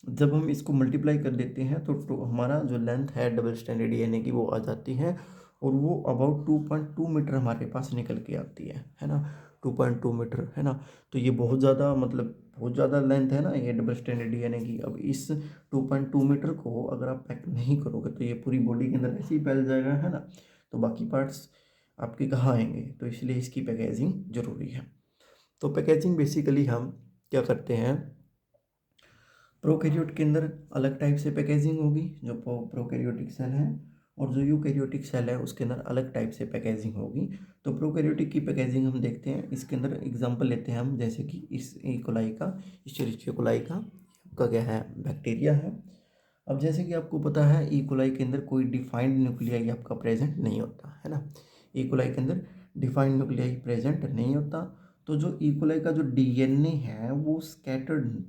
जब हम इसको मल्टीप्लाई कर देते हैं तो हमारा जो लेंथ है डबल स्टैंडर्ड डीएनए की वो आ जाती है, और वो अबाउट 2.2 मीटर हमारे पास निकल के आती है ना, 2.2 मीटर, है ना। तो ये बहुत ज़्यादा, मतलब बहुत ज़्यादा लेंथ है ना ये डबल स्टैंडर्ड डीएनए की। अब इस 2.2 मीटर को अगर आप पैक नहीं करोगे तो ये पूरी बॉडी के अंदर ऐसे ही फैल जाएगा, है ना। तो बाकी पार्ट्स आपके कहाँ आएंगे, तो इसलिए इसकी पैकेजिंग जरूरी है। तो पैकेजिंग बेसिकली हम क्या करते हैं, प्रोकैरियोट के अंदर अलग टाइप से पैकेजिंग होगी जो प्रोकैरियोटिक सेल है, और जो यूकैरियोटिक सेल है उसके अंदर अलग टाइप से पैकेजिंग होगी। तो प्रोकैरियोटिक की पैकेजिंग हम देखते हैं, इसके अंदर एग्जांपल लेते हैं हम, जैसे कि इस ई कोलाई का, इस्चेरिचिया कोलाई का, आपका क्या है बैक्टीरिया है। अब जैसे कि आपको पता है ई कोलाई के अंदर कोई डिफाइंड न्यूक्लियाई आपका प्रेजेंट नहीं होता, है ना। ई कोलाई के अंदर डिफाइंड न्यूक्लियाई प्रेजेंट नहीं होता। तो जो ई कोलाई का जो डीएनए है वो स्कैटर्ड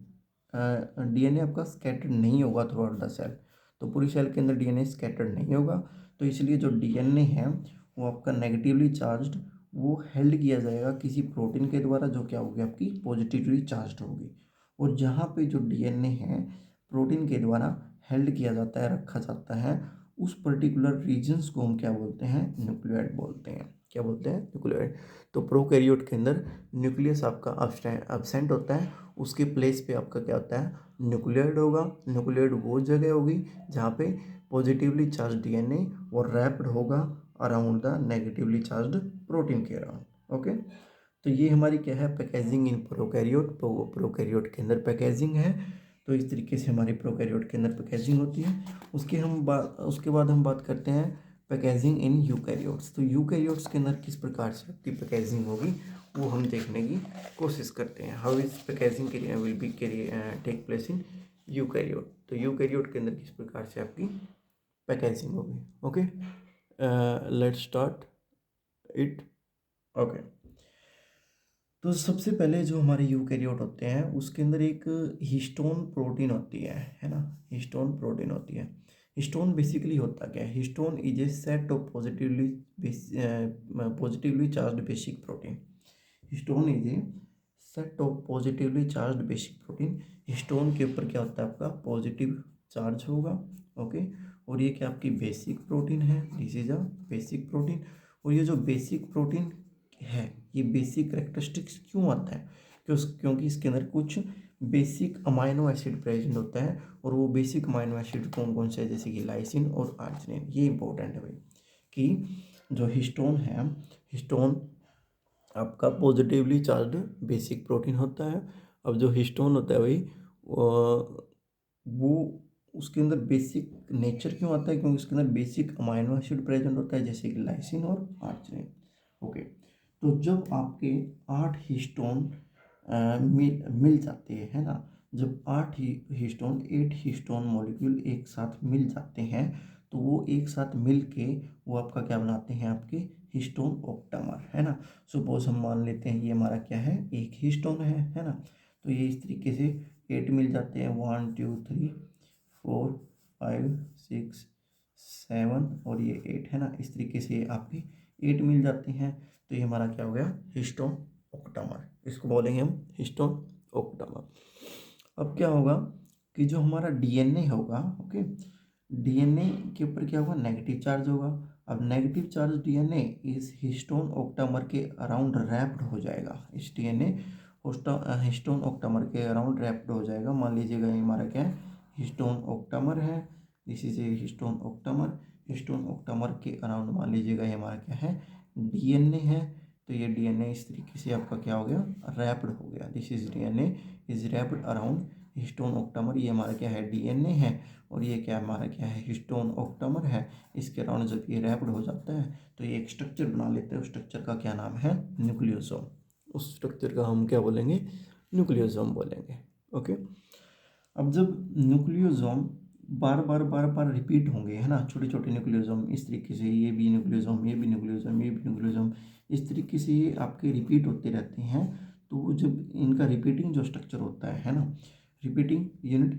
डीएनए आपका स्कैटर्ड नहीं होगा थ्रू आउट द सेल। तो पूरी सेल के अंदर डीएनए स्कैटर्ड नहीं होगा, तो इसलिए जो डीएनए है वो आपका नेगेटिवली चार्ज्ड वो हेल्ड किया जाएगा किसी प्रोटीन के द्वारा, जो क्या होगी आपकी पॉजिटिवली चार्ज्ड होगी। और जहाँ पे जो डीएनए है प्रोटीन के द्वारा हेल्ड किया जाता है, रखा जाता है, उस पर्टिकुलर रीजन्स को हम क्या बोलते हैं, न्यूक्लियोइड बोलते हैं। क्या बोलते हैं, न्यूक्लियोइड। तो प्रोकैरियोट के अंदर न्यूक्लियस आपका अब्सेंट होता है, उसके प्लेस पे आपका क्या होता है, न्यूक्लियोइड होगा। न्यूक्लियोइड वो जगह होगी जहाँ पे पॉजिटिवली चार्ज डीएनए और रैप्ड होगा around the negatively charged protein के अराउंड। ओके, तो ये हमारी क्या है, पैकेजिंग इन प्रोकैरियोट। प्रोकैरियोट के अंदर पैकेजिंग है, तो इस तरीके से हमारी प्रोकैरियोट के अंदर पैकेजिंग होती है। उसके बाद हम बात करते हैं पैकेजिंग इन यूकैरियोट्स। तो यूकैरियोट्स के अंदर किस प्रकार से आपकी पैकेजिंग होगी वो हम देखने की कोशिश करते हैं। How is packaging will be take place in eukaryote. तो यूकैरियोट के अंदर किस प्रकार से आपकी पैकेजिंग होगी। Okay, let's start it. Okay, तो सबसे पहले जो हमारे यूकैरियोट होते हैं उसके अंदर एक हिस्टोन प्रोटीन होती है ना, हिस्टोन प्रोटीन होती है। हिस्टोन बेसिकली होता क्या है, histone is a set of positively charged basic protein. Histone is a set of positively charged basic protein. Histone के ऊपर क्या होता है, आपका पॉजिटिव चार्ज होगा। ओके, और ये क्या आपकी बेसिक प्रोटीन है, this is a basic protein. और ये जो बेसिक प्रोटीन है, ये बेसिक करेक्टरिस्टिक्स क्यों आता है, क्योंकि इसके अंदर कुछ बेसिक अमाइनो एसिड प्रेजेंट होता है। और वो बेसिक अमाइनो एसिड कौन कौन से है, जैसे कि लाइसिन और आर्जिनिन। ये इंपॉर्टेंट है भाई कि जो हिस्टोन है, हिस्टोन आपका पॉजिटिवली चार्ज्ड बेसिक प्रोटीन होता है। अब जो हिस्टोन होता है भाई वो उसके अंदर बेसिक नेचर क्यों आता है, क्योंकि उसके अंदर बेसिक अमाइनो एसिड प्रेजेंट होता है, जैसे कि लाइसिन और आर्जिनिन। ओके, तो जब आपके 8 हिस्टोन मिल जाते हैं, है ना, जब 8 हिस्टोन 8 हिस्टोन मॉलिक्यूल एक साथ मिल जाते हैं, तो वो एक साथ मिल के वो आपका क्या बनाते हैं, आपके हिस्टोन ऑक्टामर, है ना। सपोज हम मान लेते हैं ये हमारा क्या है, एक हिस्टोन है ना। तो ये इस तरीके से 8 मिल जाते हैं, 1 2 3 4 5 6 7 और ये 8, है ना। इस तरीके से आपके 8 मिल जाते हैं, तो ये हमारा क्या हो गया, हिस्टोन ऑक्टामर। इसको बोलेंगे हम हिस्टोन ऑक्टामर। अब क्या होगा कि जो हमारा डीएनए होगा, ओके, डीएनए के ऊपर क्या होगा, नेगेटिव चार्ज होगा। अब नेगेटिव चार्ज डीएनए इस हिस्टोन ऑक्टामर के अराउंड रैप्ड हो जाएगा। इस डीएनए हिस्टोन ऑक्टामर के अराउंड रैप्ड हो जाएगा। मान लीजिएगा ये हमारा क्या है, हिस्टोन ऑक्टामर है, this is a histone octamer. Histone octamer के अराउंड मान लीजिएगा ये हमारा क्या है, डीएनए है। तो ये डीएनए इस तरीके से आपका क्या हो गया, रैप्ड हो गया। This is DNA is wrapped around histone octamer. ये हमारा क्या है, डीएनए है, और ये क्या हमारा क्या है, हिस्टोन ऑक्टामर है। इसके अराउंड जब ये रैप्ड हो जाता है तो ये एक स्ट्रक्चर बना लेते हैं। उस स्ट्रक्चर का क्या नाम है, न्यूक्लियोसोम। उस स्ट्रक्चर का हम क्या बोलेंगे, न्यूक्लियोसोम बोलेंगे। ओके, अब जब न्यूक्लियोसोम बार बार रिपीट होंगे, है ना, छोटे छोटे न्यूक्लियोसोम इस तरीके से, ये भी न्यूक्लियोसोम, ये भी न्यूक्लियोसोम, ये भी न्यूक्लियोसोम, इस तरीके से ये आपके रिपीट होते रहते हैं। तो वो जब इनका रिपीटिंग जो स्ट्रक्चर होता है ना, रिपीटिंग यूनिट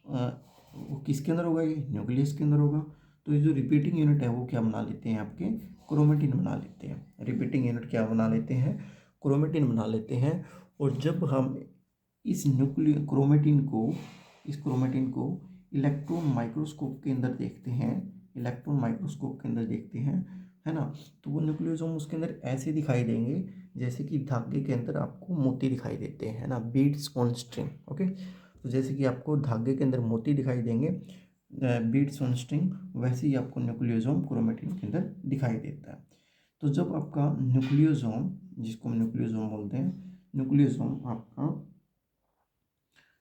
वो किसके अंदर होगा, ये न्यूक्लियस के अंदर होगा। तो ये जो रिपीटिंग यूनिट है वो क्या बना लेते हैं, आपके क्रोमेटिन बना लेते हैं। रिपीटिंग यूनिट क्या बना लेते हैं, क्रोमेटिन बना लेते हैं। और जब हम इस इस क्रोमेटिन को इलेक्ट्रॉन माइक्रोस्कोप के अंदर देखते हैं, इलेक्ट्रॉन माइक्रोस्कोप के अंदर देखते हैं, है ना, तो वो न्यूक्लियोसोम उसके अंदर ऐसे दिखाई देंगे जैसे कि धागे के अंदर आपको मोती दिखाई देते हैं, है ना, बीड्स ऑन स्ट्रिंग। ओके, तो जैसे कि आपको धागे के अंदर मोती दिखाई देंगे, बीड्स ऑन स्ट्रिंग, वैसे ही आपको न्यूक्लियोसोम क्रोमेटिन के अंदर दिखाई देता है। तो जब आपका न्यूक्लियोसोम, जिसको हम न्यूक्लियोसोम बोलते हैं, न्यूक्लियोसोम आपका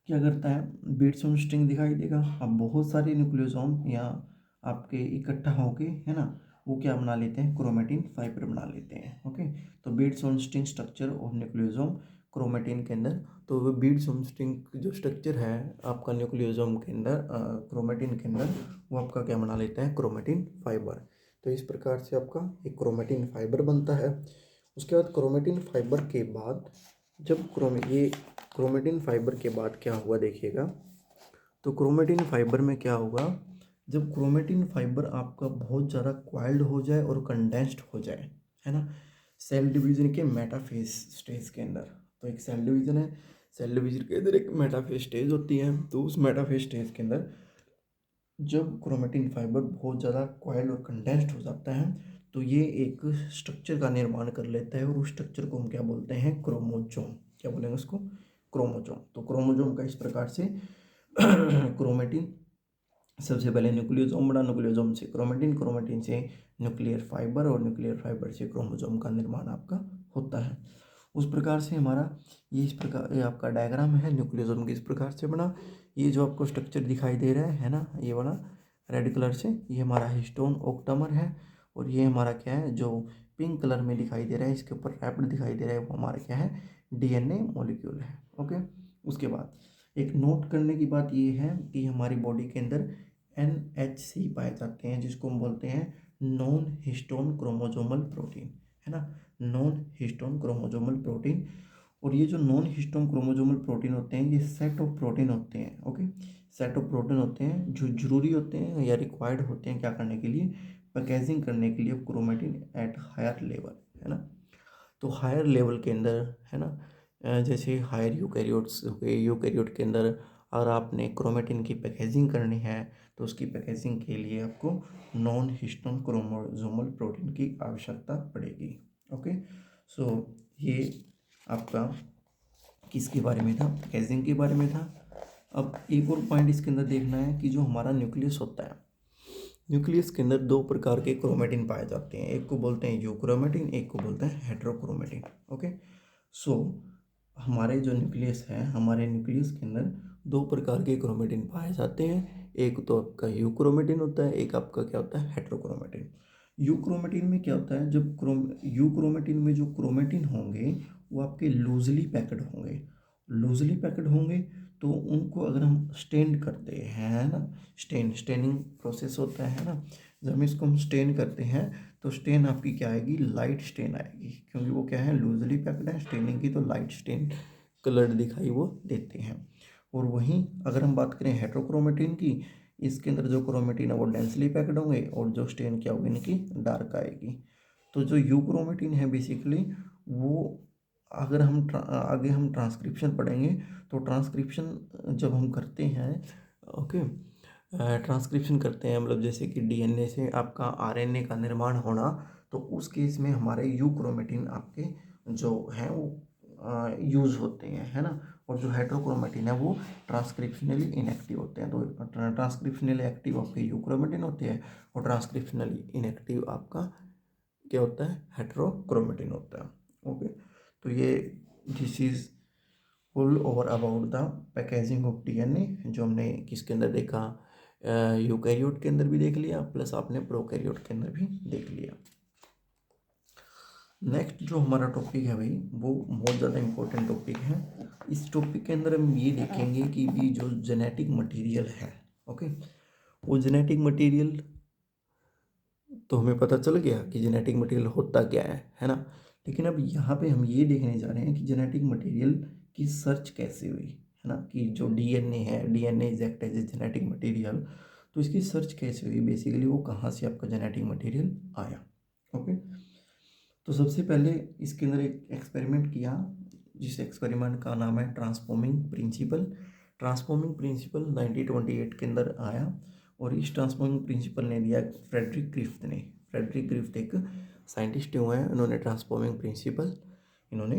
क्या करता है, बीट्स ऑन स्ट्रिंग दिखाई देगा। अब बहुत सारे न्यूक्लियोसोम यहाँ आपके इकट्ठा होके, है ना, वो क्या बना लेते हैं, क्रोमेटिन फाइबर बना लेते हैं। ओके, तो beads on string structure of nucleosome chromatin के अंदर, तो वो बीट्स ऑन स्ट्रिंग जो स्ट्रक्चर है आपका न्यूक्लियोसोम के अंदर, क्रोमेटिन के अंदर, वो आपका क्या बना लेता है, क्रोमेटिन फाइबर। तो इस प्रकार से आपका एक क्रोमेटिन फाइबर बनता है। उसके बाद क्रोमेटिन फाइबर के बाद जब क्रोमेटिन फाइबर के बाद क्या हुआ देखिएगा, तो क्रोमेटिन फाइबर में क्या होगा, जब क्रोमेटिन फाइबर आपका बहुत ज़्यादा क्वाइल्ड हो जाए और कंडेंस्ड हो जाए, है ना, सेल डिवीजन के मेटाफेज स्टेज के अंदर। तो एक सेल डिवीजन है, सेल डिवीजन के अंदर एक मेटाफेज स्टेज होती है। तो उस मेटाफेज स्टेज के अंदर जब क्रोमेटिन फाइबर बहुत ज़्यादा क्वाइल्ड और कंडेंस्ड हो जाता है, तो ये एक स्ट्रक्चर का निर्माण कर लेता है और उस स्ट्रक्चर को हम क्या बोलते हैं, क्रोमोजोम। क्या बोलेंगे उसको, क्रोमोजोम। तो क्रोमोजोम का इस प्रकार से क्रोमेटिन, सबसे पहले न्यूक्लियोसोम बना, न्यूक्लियोसोम से क्रोमेटिन, क्रोमेटिन से न्यूक्लियर फाइबर और न्यूक्लियर फाइबर से क्रोमोसोम का निर्माण आपका होता है। उस प्रकार से हमारा ये इस प्रकार ये आपका डायग्राम है न्यूक्लियोसोम के, इस प्रकार से बना। ये जो आपको स्ट्रक्चर दिखाई दे रहा है ना, ये वाला रेड कलर से, ये हमारा हिस्टोन ओक्टामर है। और ये हमारा क्या है, जो पिंक कलर में दिखाई दे रहा है, इसके ऊपर रैप्ड दिखाई दे रहा है, वो हमारा क्या है, डीएनए मॉलिक्यूल है। ओके। उसके बाद एक नोट करने की बात ये है कि हमारी बॉडी के अंदर NHC पाए जाते हैं, जिसको हम बोलते हैं नॉन हिस्टोन क्रोमोजोमल प्रोटीन, है ना, नॉन हिस्टोन क्रोमोजोमल प्रोटीन। और ये जो नॉन हिस्टोन क्रोमोजोमल प्रोटीन होते हैं, ये सेट ऑफ प्रोटीन होते हैं। ओके, सेट ऑफ प्रोटीन होते हैं जो जरूरी होते हैं या रिक्वायर्ड होते हैं क्या करने के लिए, पैकेजिंग करने के लिए क्रोमेटिन एट हायर लेवल, है ना। तो हायर लेवल के अंदर, है ना, जैसे हायर यूकैरियोट्स हो गए, यूकैरियोट के अंदर अगर आपने क्रोमेटिन की पैकेजिंग करनी है तो उसकी पैकेजिंग के लिए आपको नॉन हिस्टोन क्रोमोसोमल प्रोटीन की आवश्यकता पड़ेगी। ओके, सो ये आपका किसके बारे में था, पैकेजिंग के बारे में था। अब एक और पॉइंट इसके अंदर देखना है कि जो हमारा न्यूक्लियस होता है, न्यूक्लियस के अंदर दो प्रकार के क्रोमेटिन पाए जाते हैं, एक को बोलते हैं यूक्रोमेटिन, एक को बोलते हैं हेट्रोक्रोमेटिन। ओके, सो हमारे जो न्यूक्लियस है, हमारे न्यूक्लियस के अंदर दो प्रकार के क्रोमेटिन पाए जाते हैं, एक तो आपका यूक्रोमेटिन होता है, एक आपका क्या होता है, हेट्रोक्रोमेटिन। यूक्रोमेटिन में क्या होता है, जब यूक्रोमेटिन में जो क्रोमेटिन होंगे वो आपके लूजली पैक्ड होंगे, लूजली पैक्ड होंगे। तो उनको अगर हम स्टेन करते हैं, है ना, स्टेनिंग प्रोसेस होता है ना, जब हम इसको हम स्टेन करते हैं तो स्टेन आपकी क्या आएगी, लाइट स्टेन आएगी, क्योंकि वो क्या है, लूजली पैक्ड है, स्टेनिंग की तो लाइट स्टेन कलर दिखाई वो देते हैं। और वहीं अगर हम बात करें हेट्रोक्रोमेटिन की, इसके अंदर जो क्रोमेटिन है वो डेंसली पैक्ड होंगे और जो स्टेन क्या होगी, इनकी डार्क आएगी। तो जो यूक्रोमेटिन है बेसिकली वो, अगर हम आगे हम ट्रांसक्रिप्शन पढ़ेंगे तो ट्रांसक्रिप्शन जब हम करते हैं, ओके, ट्रांसक्रिप्शन करते हैं मतलब जैसे कि डीएनए से आपका आरएनए का निर्माण होना, तो उस केस में हमारे यूक्रोमेटिन आपके जो हैं वो यूज़ होते हैं, है ना। और जो हेट्रोक्रोमेटिन है वो ट्रांसक्रिप्शनली इनएक्टिव होते हैं। तो ट्रांसक्रिप्शनली एक्टिव आपके यूक्रोमेटिन होते हैं और ट्रांसक्रिप्शनली इनएक्टिव आपका क्या होता है, हेट्रोक्रोमेटिन होता है। ओके, तो ये this is all over about the packaging of DNA, जो हमने किसके अंदर देखा, यूकैरियोट के अंदर भी देख लिया, प्लस आपने प्रोकैरियोट के अंदर भी देख लिया। नेक्स्ट जो हमारा टॉपिक है भाई, वो बहुत ज़्यादा इम्पोर्टेंट टॉपिक है। इस टॉपिक के अंदर हम ये देखेंगे कि भी जो जेनेटिक मटेरियल है, ओके, वो जेनेटिक मटेरियल तो हमें पता चल गया कि जेनेटिक मटेरियल होता क्या है ना। लेकिन अब यहाँ पे हम ये देखने जा रहे हैं कि जेनेटिक मटेरियल की सर्च कैसे हुई, है ना, कि जो डीएनए है, DNA is act as a genetic material, तो इसकी सर्च कैसे हुई, बेसिकली वो कहाँ से आपका जेनेटिक मटेरियल आया। ओके, तो सबसे पहले इसके अंदर एक एक्सपेरिमेंट किया, जिस एक्सपेरिमेंट का नाम है ट्रांसफॉर्मिंग प्रिंसिपल। ट्रांसफॉर्मिंग प्रिंसिपल 1928 के अंदर आया और इस ट्रांसफॉर्मिंग प्रिंसिपल ने दिया फ्रेडरिक ग्रिफ्थ ने। फ्रेडरिक ग्रिफ्थ एक साइंटिस्ट हुए हैं, उन्होंने ट्रांसफॉर्मिंग प्रिंसिपल इन्होंने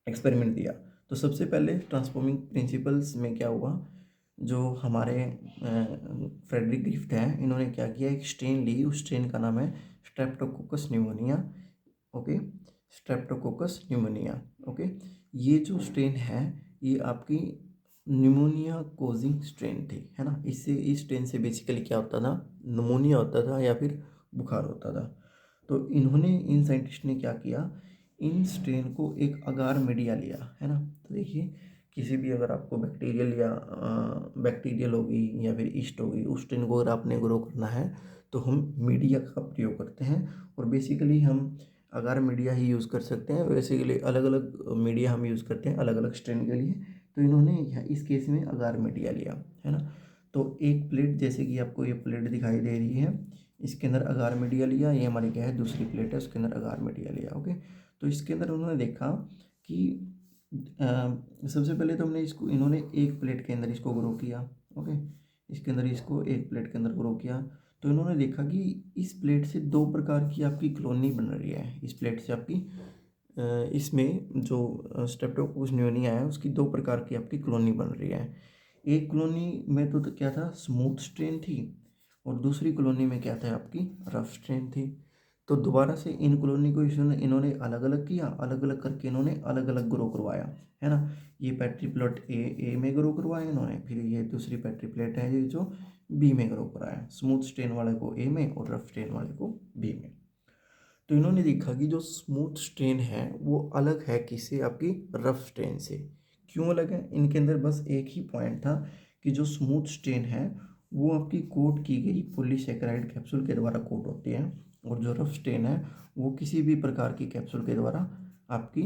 एक्सपेरिमेंट दिया। तो सबसे पहले ट्रांसफॉर्मिंग प्रिंसिपल्स में क्या हुआ, जो हमारे फ्रेडरिक ग्रिफ्थ हैं, इन्होंने क्या किया, एक स्ट्रेन ली, उस स्ट्रेन का नाम है Streptococcus pneumonia. Okay, Streptococcus pneumonia. Okay, ये जो स्ट्रेन है ये आपकी न्यूमोनिया कोजिंग स्ट्रेन थी, है ना। इससे इस स्ट्रेन से बेसिकली क्या होता था, न्यूमोनिया होता था या फिर बुखार होता था। तो इन्होंने, इन साइंटिस्ट ने क्या किया, इन स्ट्रेन को एक अगार मीडिया लिया, है ना। तो देखिए, किसी भी अगर आपको बैक्टीरियल या बैक्टीरियल होगी या फिर ईस्ट होगी, उस स्ट्रेन को अगर आपने ग्रो करना है तो हम मीडिया का प्रयोग करते हैं। और बेसिकली हम अगार मीडिया ही यूज़ कर सकते हैं, बेसिकली अलग अलग मीडिया हम यूज़ करते हैं अलग अलग स्ट्रेन के लिए। तो इन्होंने इस केस में अगार मीडिया लिया, है ना। तो एक प्लेट, जैसे कि आपको ये प्लेट दिखाई दे रही है, इसके अंदर अगार मीडिया लिया, ये हमारी क्या है, दूसरी प्लेट है, उसके अंदर अगार मीडिया लिया। ओके, तो इसके अंदर उन्होंने देखा कि सबसे पहले तो हमने इसको, इन्होंने एक प्लेट के अंदर इसको ग्रो किया। ओके, इसके अंदर इसको एक प्लेट के अंदर ग्रो किया। तो इन्होंने देखा कि इस प्लेट से दो प्रकार की आपकी कॉलोनी बन रही है। इस प्लेट से आपकी इसमें जो स्ट्रेप्टोकोकस न्यूमोनी है उसकी दो प्रकार की आपकी कॉलोनी बन रही है। एक कॉलोनी में तो क्या था, स्मूथ स्ट्रेन थी, और दूसरी कॉलोनी में क्या था, आपकी रफ स्ट्रेन थी। तो दोबारा से इन कॉलोनी को इन्होंने अलग अलग किया, अलग अलग करके इन्होंने अलग अलग ग्रो करवाया, है ना। ये पेट्री प्लेट ए में ग्रो करवाया इन्होंने, फिर ये दूसरी पेट्री प्लेट है ये जो बी में ग्रो कराया, स्मूथ स्ट्रेन वाले को ए में और रफ स्ट्रेन वाले को बी में। तो इन्होंने देखा कि जो स्मूथ स्ट्रेन है वो अलग है किससे, आपकी रफ स्ट्रेन से। क्यों अलग है, इनके अंदर बस एक ही पॉइंट था कि जो स्मूथ स्ट्रेन है वो आपकी कोट की गई पॉलीसेकेराइड कैप्सूल के द्वारा कोट होती है, और जो रफ स्ट्रेन है वो किसी भी प्रकार की कैप्सूल के द्वारा आपकी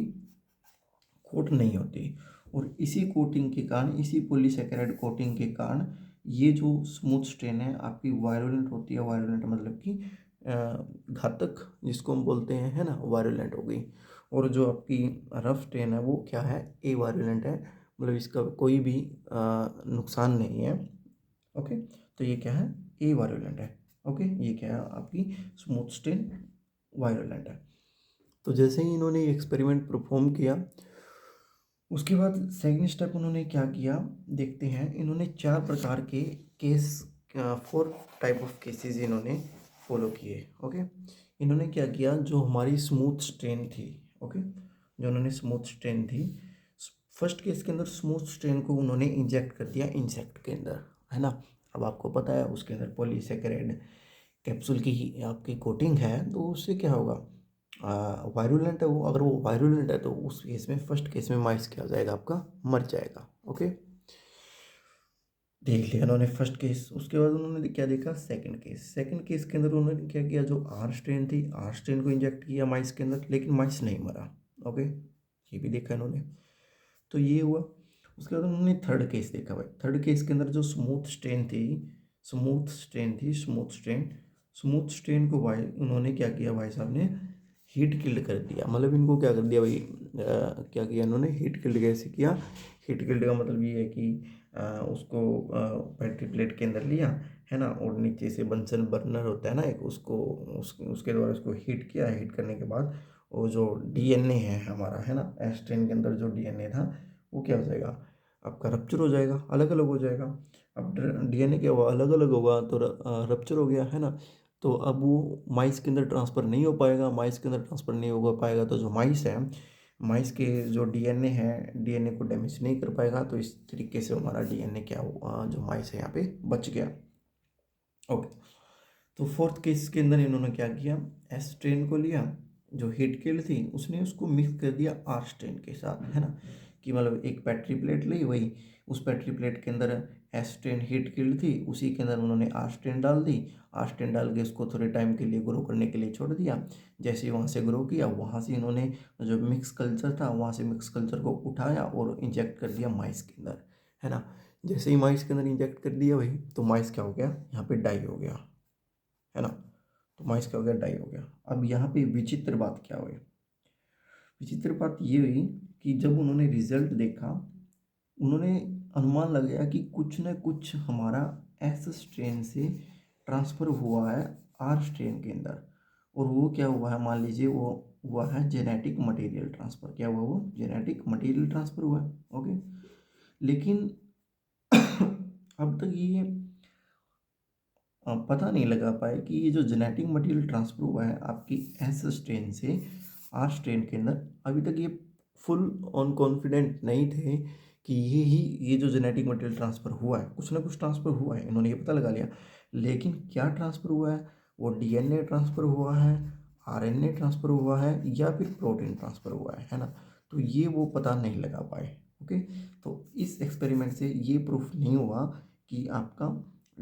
कोट नहीं होती। और इसी कोटिंग के कारण, इसी पॉलीसेकेराइड कोटिंग के कारण ये जो स्मूथ स्ट्रेन है आपकी वायरुलेंट होती है। वायरुलेंट मतलब कि घातक जिसको हम बोलते हैं, है ना, वायरुलेंट हो गई। और जो आपकी रफ स्ट्रेन है वो क्या है, ए वायरुलेंट है, मतलब इसका कोई भी नुकसान नहीं है। ओके, तो ये क्या है, ए वायरुलेंट है। ओके, ये क्या है, आपकी स्मूथ स्ट्रेन वायरुलेंट है। तो जैसे ही इन्होंने ये एक्सपेरिमेंट परफॉर्म किया, उसके बाद सेकंड स्टेप उन्होंने क्या किया, देखते हैं। इन्होंने 4 प्रकार के केस, 4 टाइप ऑफ केसेस इन्होंने फॉलो किए। ओके, इन्होंने क्या किया, जो हमारी स्मूथ स्ट्रेन थी, ओके, जो उन्होंने स्मूथ स्ट्रेन थी, फर्स्ट केस के अंदर स्मूथ स्ट्रेन को उन्होंने इंजेक्ट कर दिया इंसेक्ट के अंदर, है ना। अब आपको पता है उसके अंदर पॉलीसेकेराइड कैप्सूल की ही आपकी कोटिंग है, तो उससे क्या होगा, वायरुलेंट है वो। अगर वो वायरुलेंट है तो उस केस में, फर्स्ट केस में माइस क्या हो जाएगा, आपका मर जाएगा। ओके, देख लिया उन्होंने फर्स्ट केस। उसके बाद उन्होंने क्या देखा, सेकंड केस के अंदर उन्होंने क्या किया, जो आर स्ट्रेन थी, आर स्ट्रेन को इंजेक्ट किया माइस के अंदर, लेकिन माइस नहीं मरा। ओके, ये भी देखा इन्होंने, तो ये हुआ। उसके बाद उन्होंने थर्ड केस देखा भाई। थर्ड केस के अंदर जो स्मूथ स्ट्रेन को भाई उन्होंने क्या किया, भाई साहब ने हीट किल्ड कर दिया। मतलब इनको क्या कर दिया भाई, क्या किया इन्होंने, हीट किल्ड कैसे किया। हीट किल्ड का मतलब ये है कि उसको पेट्री प्लेट के अंदर लिया, है ना, और नीचे से बंसन बर्नर होता है ना एक, उसको उसके द्वारा उसको हीट किया। हीट करने के बाद वो जो डीएनए है हमारा, है ना, एस स्ट्रेन के अंदर जो डीएनए था वो क्या हो जाएगा, आपका रप्चर हो जाएगा, अलग अलग हो जाएगा। अब डीएनए क्या हुआ, अलग अलग होगा तो रप्चर हो गया, है ना। तो अब वो माइस के अंदर ट्रांसफ़र नहीं हो पाएगा। माइस के अंदर ट्रांसफ़र नहीं हो पाएगा तो जो माइस है, माइस के जो डीएनए है, डीएनए को डैमेज नहीं कर पाएगा। तो इस तरीके से हमारा डीएनए क्या हुआ, जो माइस है यहाँ पे बच गया। ओके, तो फोर्थ केस के अंदर इन्होंने क्या किया, एस स्ट्रेन को लिया, जो हीट किल्ड थी, उसने उसको मिक्स कर दिया आर स्ट्रेन के साथ, है ना। कि मतलब एक पेट्री प्लेट ली, वही उस पेट्री प्लेट के अंदर एस स्ट्रेन हीट किल्ड थी, उसी के अंदर उन्होंने आर स्ट्रेन डाल दी। आर स्ट्रेन डाल के उसको थोड़े टाइम के लिए ग्रो करने के लिए छोड़ दिया। जैसे ही वहाँ से ग्रो किया, वहाँ से इन्होंने जो मिक्स कल्चर था, वहाँ से मिक्स कल्चर को उठाया और इंजेक्ट कर दिया माइस के अंदर, है ना। जैसे ही माइस के अंदर इंजेक्ट कर दिया भाई, तो माइस क्या हो गया, यहाँ पे डाई हो गया, है ना। तो माइस क्या हो गया, डाई हो गया। अब यहाँ पे विचित्र बात क्या हुई, विचित्र बात ये हुई कि जब उन्होंने रिजल्ट देखा, उन्होंने अनुमान लगाया कि कुछ न कुछ हमारा एस स्ट्रेन से ट्रांसफ़र हुआ है आर स्ट्रेन के अंदर। और वो क्या हुआ है, मान लीजिए वो हुआ है जेनेटिक मटेरियल ट्रांसफ़र। क्या हुआ, वो जेनेटिक मटेरियल ट्रांसफ़र हुआ है। ओके, लेकिन अब तक ये पता नहीं लगा पाए कि ये जो जेनेटिक मटेरियल ट्रांसफ़र हुआ है आपकी एस स्ट्रेन से आर स्ट्रेन के अंदर, अभी तक ये फुल ऑन कॉन्फिडेंट नहीं थे कि ये जो जेनेटिक मटेरियल ट्रांसफ़र हुआ है, कुछ ना कुछ ट्रांसफ़र हुआ है, इन्होंने ये पता लगा लिया। लेकिन क्या ट्रांसफ़र हुआ है, वो डीएनए ट्रांसफ़र हुआ है, आरएनए ट्रांसफ़र हुआ है, या फिर प्रोटीन ट्रांसफ़र हुआ है ना। तो ये वो पता नहीं लगा पाए। ओके, तो इस एक्सपेरिमेंट से ये प्रूफ नहीं हुआ कि आपका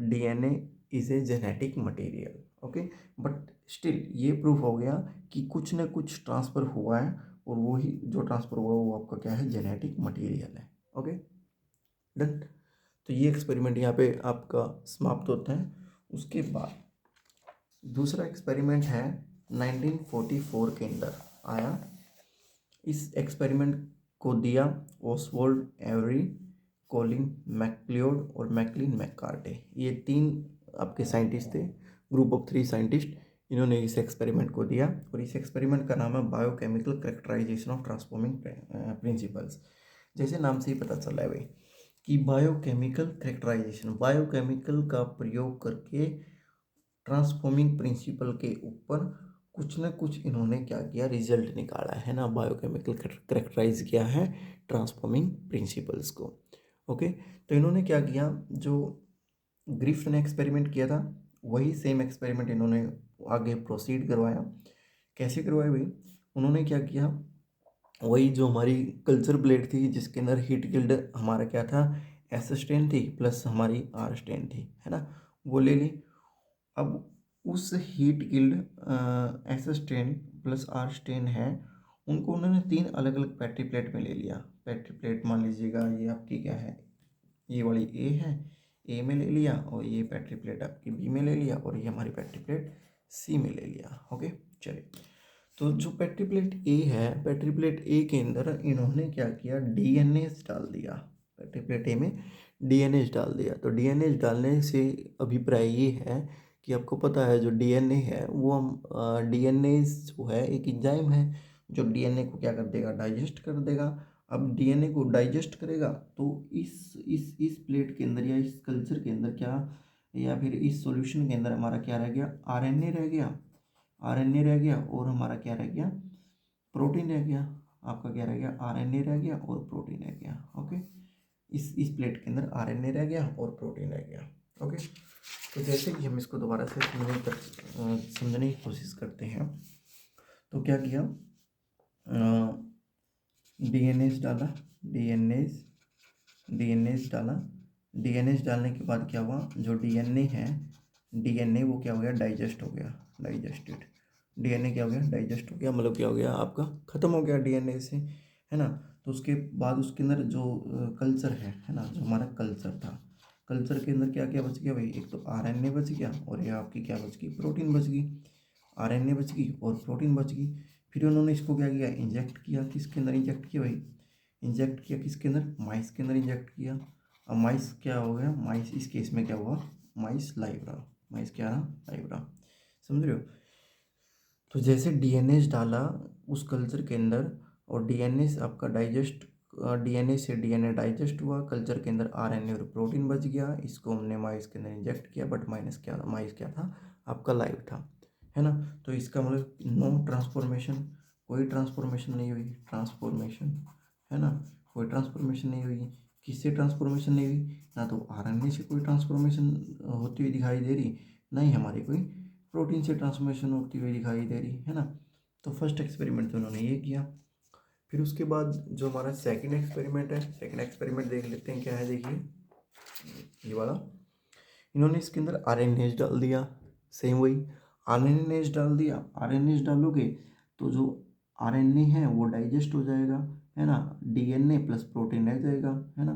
DNA is a genetic material. Okay, but still ये प्रूफ हो गया कि कुछ ना कुछ ट्रांसफ़र हुआ है, और वही जो ट्रांसफ़र हुआ वो आपका क्या है, जेनेटिक मटेरियल है। Okay, done. तो ये एक्सपेरिमेंट यहाँ पे आपका समाप्त होता है। उसके बाद दूसरा एक्सपेरिमेंट है 1944 के अंदर आया। इस एक्सपेरिमेंट को दिया ओसवाल्ड एवरी, कॉलिन मैकलियोड और मैकलिन मैककार्टे। ये 3 आपके साइंटिस्ट थे ग्रुप ऑफ 3 साइंटिस्ट, इन्होंने इस एक्सपेरिमेंट को दिया और इस एक्सपेरिमेंट का नाम है biochemical characterisation of transforming principles. जैसे नाम से ही पता चल रहा है भाई कि बायोकेमिकल कैरेक्टराइजेशन, बायोकेमिकल का प्रयोग करके ट्रांसफॉर्मिंग प्रिंसिपल के ऊपर कुछ ना कुछ इन्होंने क्या किया, रिजल्ट निकाला है ना, बायोकेमिकल कैरेक्टराइज किया है ट्रांसफॉर्मिंग प्रिंसिपल्स को। ओके, तो इन्होंने क्या किया, जो ग्रिफ्थ ने एक्सपेरिमेंट किया था वही सेम एक्सपेरिमेंट इन्होंने आगे प्रोसीड करवाया। कैसे करवाया भाई, उन्होंने क्या किया, वही जो हमारी कल्चर प्लेट थी जिसके अंदर हीट गिल्ड हमारा क्या था, एस स्ट्रेन थी प्लस हमारी आर स्ट्रेन थी, है ना, वो ले ली। अब उस heat guild S strain plus R strain है, उनको उन्होंने 3 अलग अलग पैट्री प्लेट में ले लिया। पैट्री प्लेट मान लीजिएगा ये आपकी क्या है, ये वाली ए है, ए में ले लिया, और ये पैट्री प्लेट आपकी बी में ले लिया, और ये हमारी पैट्री प्लेट सी में ले लिया। ओके, चलिए, तो जो पैट्री प्लेट ए है, पैट्री प्लेट ए के अंदर इन्होंने क्या किया, डीएनए डाल दिया। पैट्री प्लेट ए में डीएनए डाल दिया। तो डीएनए डालने से अभिप्राय ये है कि आपको पता है जो डीएनए है वो हम डीएनए जो है एक एंजाइम है जो डीएनए को क्या कर देगा, डाइजेस्ट कर देगा। अब डीएनए को डाइजेस्ट करेगा तो इस प्लेट के अंदर या इस कल्चर के अंदर क्या, या फिर इस सॉल्यूशन के अंदर हमारा क्या रह गया, आरएनए रह गया, आरएनए रह गया, और हमारा क्या रह गया, प्रोटीन रह गया। आपका क्या रह गया, आरएनए रह गया और प्रोटीन रह गया। ओके, इस प्लेट के अंदर आरएनए रह गया और प्रोटीन रह गया। ओके, तो जैसे कि हम इसको दोबारा से समझने की कोशिश करते हैं, तो क्या किया, डीएनए डाला, डीएनए डाला, डीएनए डालने के बाद क्या हुआ, जो डीएनए है, डीएनए वो क्या हो गया, डाइजेस्ट हो गया, डाइजेस्टेड। डीएनए क्या हो गया, डाइजेस्ट हो गया, मतलब क्या हो गया, आपका ख़त्म हो गया डीएनए से, है ना। तो उसके बाद उसके अंदर जो कल्चर है ना, जो हमारा कल्चर था, कल्चर के अंदर क्या क्या बच गया भाई, एक तो आरएनए बच गया, और ये आपकी क्या बच गई, प्रोटीन बच गई। आरएनए बच गई और प्रोटीन बच गई। फिर उन्होंने इसको क्या किया, इंजेक्ट किया, किसके अंदर इंजेक्ट किया भाई, इंजेक्ट किया किसके अंदर, माइस के अंदर इंजेक्ट किया। अब माइस क्या हो गया, माइस इस केस में क्या हुआ, माइस लाइव रहा, माइस क्या रहा, लाइव रहा, समझ रहे हो। तो जैसे डीएनए डाला उस कल्चर के अंदर, और डीएनए आपका डाइजेस्ट, डीएनए से डीएनए डाइजेस्ट हुआ, कल्चर के अंदर आरएनए और प्रोटीन बच गया, इसको हमने माइस के अंदर इंजेक्ट किया, बट माइस क्या था, आपका लाइव था, है ना। तो इसका मतलब नो ट्रांसफॉर्मेशन, कोई ट्रांसफॉर्मेशन नहीं हुई, ट्रांसफॉर्मेशन, है ना, कोई ट्रांसफॉर्मेशन नहीं हुई। किससे ट्रांसफॉर्मेशन नहीं हुई, ना तो आरएनए से कोई ट्रांसफॉर्मेशन होती हुई दिखाई दे रही, नहीं हमारी कोई प्रोटीन से ट्रांसफॉर्मेशन होती हुई दिखाई दे रही, है ना। तो फर्स्ट एक्सपेरिमेंट तो उन्होंने ये किया। फिर उसके बाद जो हमारा सेकंड एक्सपेरिमेंट है, सेकंड एक्सपेरिमेंट देख लेते हैं क्या है, देखिए ये वाला। इन्होंने इसके अंदर आरएनए डाल दिया, सेम वही आरएनए डाल दिया। आरएनए डालोगे तो जो आरएनए है वो डाइजेस्ट हो जाएगा, है ना, डीएनए प्लस प्रोटीन रह जाएगा, है ना।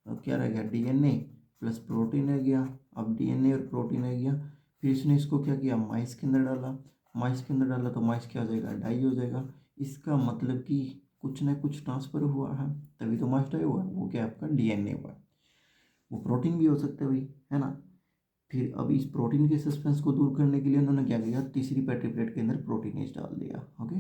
अब क्या रह गया, डीएनए प्लस प्रोटीन रह गया। अब डीएनए और प्रोटीन रह गया। फिर इसने इसको क्या किया, माइस के अंदर डाला, माइस के अंदर डाला तो माइस क्या हो जाएगा, डाई हो जाएगा। इसका मतलब कि कुछ ना कुछ ट्रांसफर हुआ है, तभी तो माइस डाई हुआ है। वो क्या आपका डीएनए हुआ है, वो प्रोटीन भी हो सकता है भाई, है ना। फिर अब इस प्रोटीन के सस्पेंस को दूर करने के लिए उन्होंने क्या किया, तीसरी पैट्री प्लेट के अंदर प्रोटीनेज डाल दिया। ओके,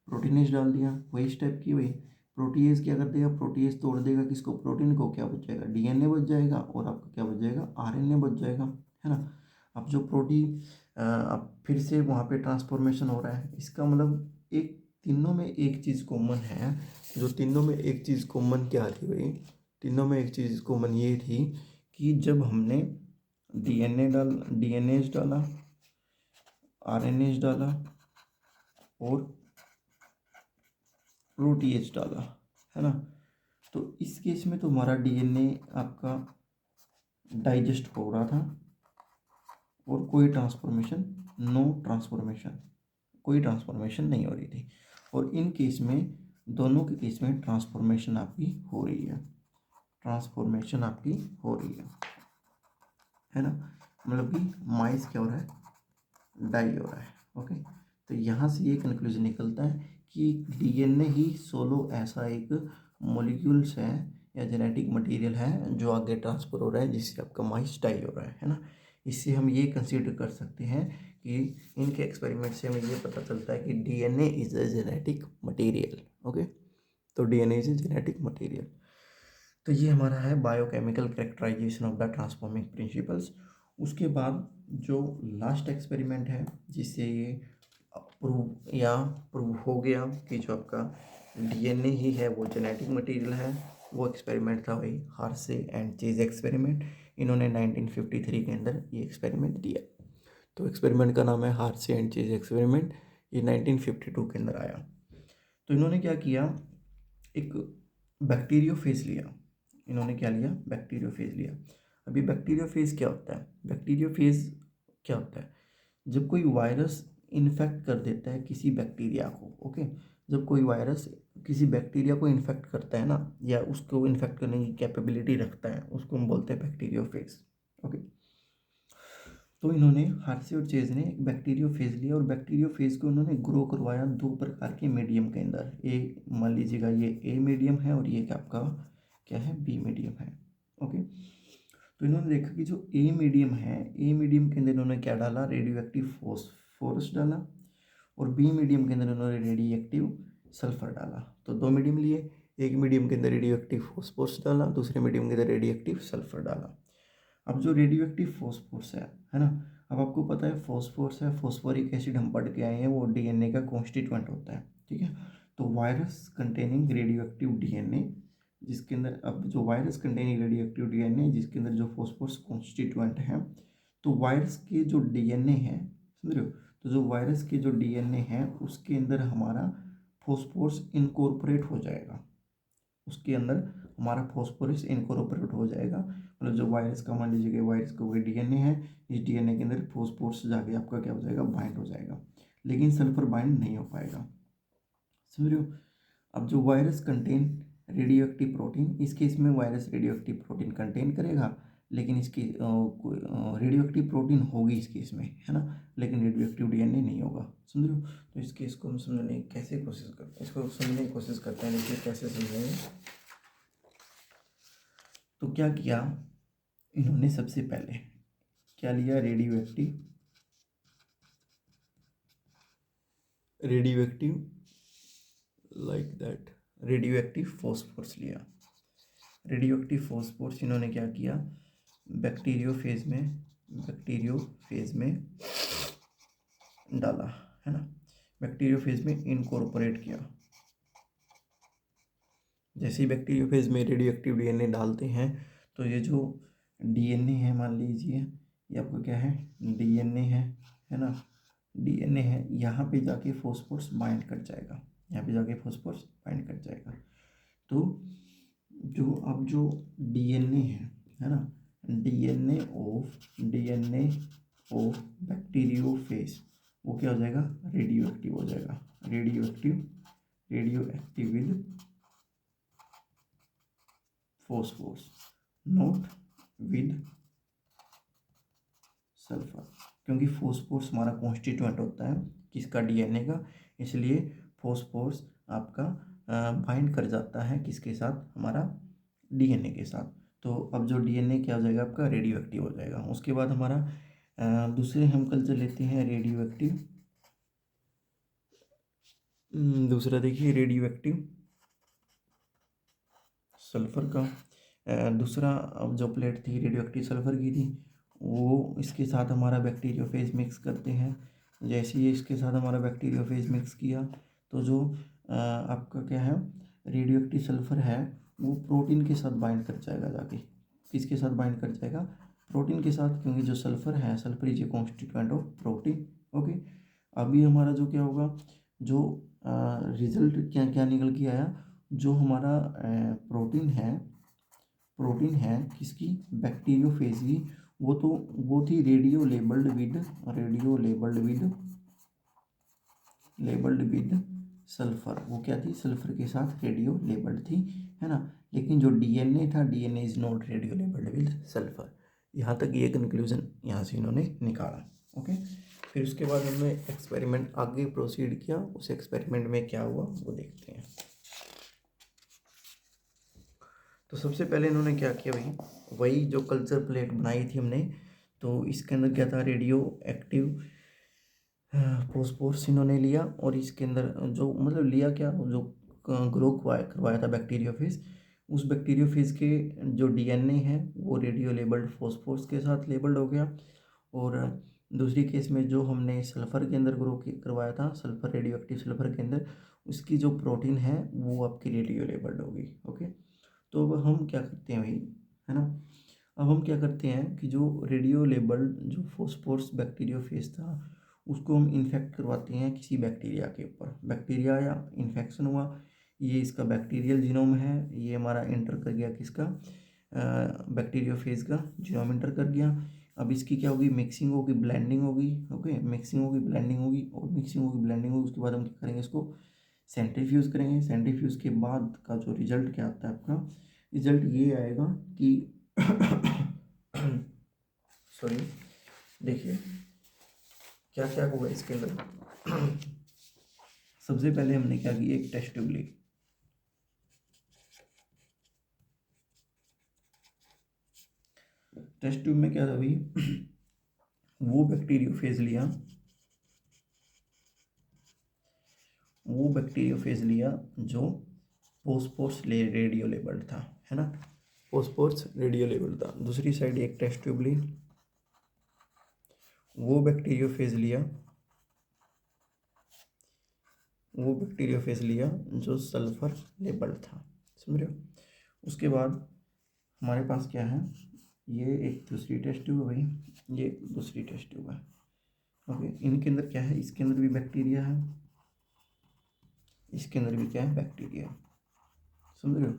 प्रोटीनेज डाल दिया, वही स्टेप की वही। प्रोटीएज क्या कर देगा, प्रोटीएज तोड़ देगा किसको, प्रोटीन को, क्या बच जाएगा, डीएनए बच जाएगा, और आपका क्या बच जाएगा, आरएनए बच जाएगा, है ना। अब जो प्रोटीन अब फिर से वहाँ पे ट्रांसफॉर्मेशन हो रहा है, इसका मतलब एक तीनों में एक चीज़ कॉमन है। जो तीनों में एक चीज़ कॉमन क्या थी भाई, तीनों में एक चीज़ कॉमन ये थी कि जब हमने डीएनए डाला, आरएनए डाला और प्रोटीएज डाला, है ना। तो इस केस में तो हमारा डीएनए आपका डाइजेस्ट हो रहा था और कोई ट्रांसफॉर्मेशन, नो ट्रांसफॉर्मेशन, कोई ट्रांसफॉर्मेशन नहीं हो रही थी। और इन केस में, दोनों के केस में ट्रांसफॉर्मेशन आपकी हो रही है, ट्रांसफॉर्मेशन आपकी हो रही है ना। मतलब कि माइस क्या हो रहा है, डाई हो रहा है। ओके, तो यहाँ से ये कंक्लूजन निकलता है कि डीएनए ही सोलो ऐसा एक मॉलिक्यूल्स है या जेनेटिक मटेरियल है जो आगे ट्रांसफर हो रहा है, जिससे आपका माइस डाई हो रहा है ना। इससे हम ये कंसीडर कर सकते हैं कि इनके एक्सपेरिमेंट से हमें ये पता चलता है कि DNA is a genetic material. Okay, तो DNA is a genetic material. तो ये हमारा है biochemical characterisation of the transforming principles. उसके बाद जो लास्ट एक्सपेरिमेंट है जिससे ये प्रूव हो गया कि जो आपका डीएनए ही है वो जेनेटिक मटेरियल है, वो एक्सपेरिमेंट था वही हार्से एंड चेज एक्सपेरिमेंट। इन्होंने 1953 के अंदर ये एक्सपेरिमेंट दिया। तो एक्सपेरिमेंट का नाम है हार्से एंड चेज एक्सपेरिमेंट। ये 1952 के अंदर आया। तो इन्होंने क्या किया, एक बैक्टीरियोफेज लिया। इन्होंने क्या लिया, बैक्टीरियोफेज लिया। अभी बैक्टीरियोफेज क्या होता है, बैक्टीरियोफेज क्या होता है, जब कोई वायरस इन्फेक्ट कर देता है किसी बैक्टीरिया को। ओके, जब कोई वायरस किसी बैक्टीरिया को इन्फेक्ट करता है ना, या उसको इन्फेक्ट करने की कैपेबिलिटी रखता है, उसको हम बोलते हैं बैक्टीरियोफेज। ओके, तो इन्होंने हार्से और चेज ने एक बैक्टीरियोफेज लिया और बैक्टीरियोफेज को उन्होंने ग्रो करवाया दो प्रकार के मीडियम के अंदर। मान लीजिएगा ये ए मीडियम है और ये आपका क्या है, बी मीडियम है। ओके, तो इन्होंने देखा कि जो ए मीडियम है, ए मीडियम के अंदर इन्होंने क्या डाला, रेडियो एक्टिव फॉस्फोरस डाला, और बी मीडियम के अंदर इन्होंने रेडियो एक्टिव सल्फर डाला। तो दो मीडियम लिए, एक मीडियम के अंदर रेडियो एक्टिव फॉस्फोरस डाला, दूसरे मीडियम के अंदर रेडियो एक्टिव सल्फर डाला। अब जो रेडियो एक्टिव फॉस्फोरस है ना, अब आपको पता है फॉस्फोरस है, फॉस्फोरिक एसिड हम पढ़ के आए हैं, वो डीएनए का कॉन्स्टिट्यूएंट होता है। ठीक है, तो virus containing radio active DNA, जिसके अंदर अब जो virus containing radio active DNA जिसके अंदर जो फॉस्फोरस कॉन्स्टिट्यूएंट है, तो वायरस के जो डीएनए है, समझ रहे हो, तो जो वायरस के जो डीएनए है उसके अंदर हमारा फॉस्फोरस इनकॉर्पोरेट हो जाएगा, उसके अंदर हमारा फॉस्फोरस इनकॉर्पोरेट हो जाएगा। मतलब जो वायरस का, मान लीजिए कि वायरस का कोई डीएनए है, इस डीएनए के अंदर फॉस्फोरस जाके आपका क्या हो जाएगा, बाइंड हो जाएगा, लेकिन सल्फर बाइंड नहीं हो पाएगा। समझ रहे हो। अब जो virus contain radio active protein, इस केस में virus radio active protein contain करेगा, लेकिन इसकी रेडियो एक्टिव प्रोटीन होगी इस केस में, है ना, लेकिन रेडियो एक्टिव डीएनए नहीं होगा। समझ रहे हो। तो इस केस को हम समझने की कैसे कोशिश करते हैं, इसको समझने की कोशिश करते हैं, देखिए कैसे समझेंगे। तो क्या किया इन्होंने, सबसे पहले क्या लिया, radio active like that, radio active phosphorus लिया। रेडियो एक्टिव फॉस्फोरस इन्होंने क्या किया, बैक्टीरियोफेज में डाला, है ना, बैक्टीरियोफेज में इनकॉर्पोरेट किया। जैसे ही बैक्टीरियोफेज में रेडियो एक्टिव डीएनए डालते हैं, तो ये जो डीएनए है, मान लीजिए ये आपका क्या है, डीएनए है ना, डीएनए है, यहाँ पे जाके फॉस्फोरस बाइंड कर जाएगा, यहाँ पे जाके फॉस्फोरस बाइंड कर जाएगा। तो जो अब जो डीएनए है ना, डीएनए ऑफ बैक्टीरियोफेज, वो क्या हो जाएगा, रेडियो एक्टिव हो जाएगा, radio active with phosphorus, not with sulphur, क्योंकि फॉस्फोरस हमारा कॉन्स्टिट्यूएंट होता है किसका, डीएनए का, इसलिए फॉस्फोरस आपका बाइंड कर जाता है किसके साथ, हमारा डीएनए के साथ। तो अब जो डीएनए क्या हो जाएगा आपका, रेडियो एक्टिव हो जाएगा। उसके बाद हमारा दूसरे हम कल्चर लेते हैं रेडियो एक्टिव, दूसरा देखिए रेडियो एक्टिव सल्फर का। दूसरा अब जो प्लेट थी रेडियो एक्टिव सल्फर की थी, वो इसके साथ हमारा बैक्टीरियोफेज मिक्स करते हैं। जैसे ही इसके साथ हमारा बैक्टीरियोफेज मिक्स किया, तो जो आपका क्या है, रेडियो एक्टिव सल्फर है, वो प्रोटीन के साथ बाइंड कर जाएगा जाके, किसके साथ बाइंड कर जाएगा, प्रोटीन के साथ, क्योंकि जो सल्फर है, sulphur is a constituent of protein. Okay, अभी हमारा जो क्या होगा, जो रिजल्ट क्या क्या निकल के आया, जो हमारा प्रोटीन है किसकी, बैक्टीरियोफेज की, वो थी लेबल्ड विद सल्फर। वो क्या थी, सल्फर के साथ रेडियो लेबल्ड थी, है ना, लेकिन जो डीएनए था, DNA is not radio labelled with sulphur. यहाँ तक ये कंक्लूजन यहाँ से इन्होंने निकाला। ओके, फिर उसके बाद हमने एक्सपेरिमेंट आगे प्रोसीड किया, उस एक्सपेरिमेंट में क्या हुआ वो देखते हैं। तो सबसे पहले इन्होंने क्या किया भाई, वही जो कल्चर प्लेट बनाई थी हमने, तो इसके अंदर क्या था, रेडियो एक्टिव फोस्फोर्स इन्होंने लिया, और इसके अंदर जो मतलब लिया क्या, जो ग्रो करवाया था बैक्टीरियोफेज, उस बैक्टीरियोफेज के जो डीएनए है वो रेडियो लेबल्ड फोस्फोर्स के साथ लेबल्ड हो गया। और दूसरी केस में जो हमने सल्फ़र के अंदर ग्रो करवाया था, सल्फ़र रेडियो एक्टिव सल्फ़र के अंदर, उसकी जो प्रोटीन है वो आपकी रेडियो लेबल्ड होगी। ओके, तो अब हम क्या करते हैं भाई, है ना, अब हम क्या करते हैं कि जो रेडियो लेबल्ड जो फोस्फोर्स बैक्टीरियोफेज था उसको हम इन्फेक्ट करवाते हैं किसी बैक्टीरिया के ऊपर। बैक्टीरिया या इन्फेक्शन हुआ, ये इसका बैक्टीरियल जीनोम है, ये हमारा इंटर कर गया किसका, बैक्टीरियोफेज का जीनोम इंटर कर गया। अब इसकी क्या होगी, मिक्सिंग होगी, ब्लेंडिंग होगी। ओके, मिक्सिंग होगी, ब्लेंडिंग होगी, और मिक्सिंग होगी, ब्लेंडिंग होगी, उसके बाद हम क्या करेंगे, इसको सेंट्रीफ्यूज करेंगे। सेंट्रीफ्यूज के बाद का जो रिजल्ट क्या आता है आपका, रिजल्ट ये आएगा कि सॉरी, देखिए क्या क्या होगा इसके अंदर। सबसे पहले हमने क्या की, एक टेस्ट ट्यूब ली, टेस्ट ट्यूब में क्या था भाई, वो बैक्टीरियोफेज लिया, वो बैक्टीरियोफेज लिया जो फोस्फोर्स रेडियो लेबल्ड था, है ना, फोस्फोर्स रेडियो लेबल्ड था। दूसरी साइड एक टेस्ट ट्यूब ली, वो बैक्टीरियोफेज लिया, वो बैक्टीरियोफेज लिया जो सल्फर लेबल्ड था, समझ रहे हो। उसके बाद हमारे पास क्या है, ये एक दूसरी टेस्ट ट्यूब है भाई, ये दूसरी टेस्ट ट्यूब है। ओके, इनके अंदर क्या है, इसके अंदर भी बैक्टीरिया है, इसके अंदर भी क्या है, बैक्टीरिया, समझ रहे हो,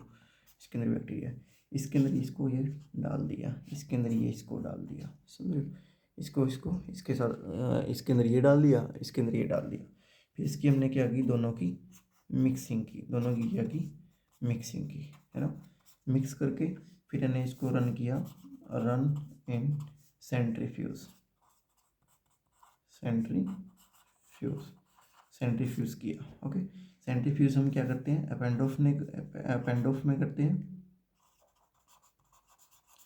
इसके अंदर बैक्टीरिया, इसके अंदर इसको ये डाल दिया, इसके अंदर ये इसको डाल दिया, समझ रहे हो, इसको इसको इसके साथ इसके अंदर ये डाल दिया, इसके अंदर ये डाल दिया। फिर इसकी हमने क्या की, दोनों की मिक्सिंग की, दोनों की क्या की, मिक्सिंग की, है ना। मिक्स करके फिर हमने इसको रन किया, run in centrifuge, centrifuge, centrifuge किया। ओके, सेंट्रीफ्यूज हम क्या करते हैं, अपेंडोफ में करते हैं,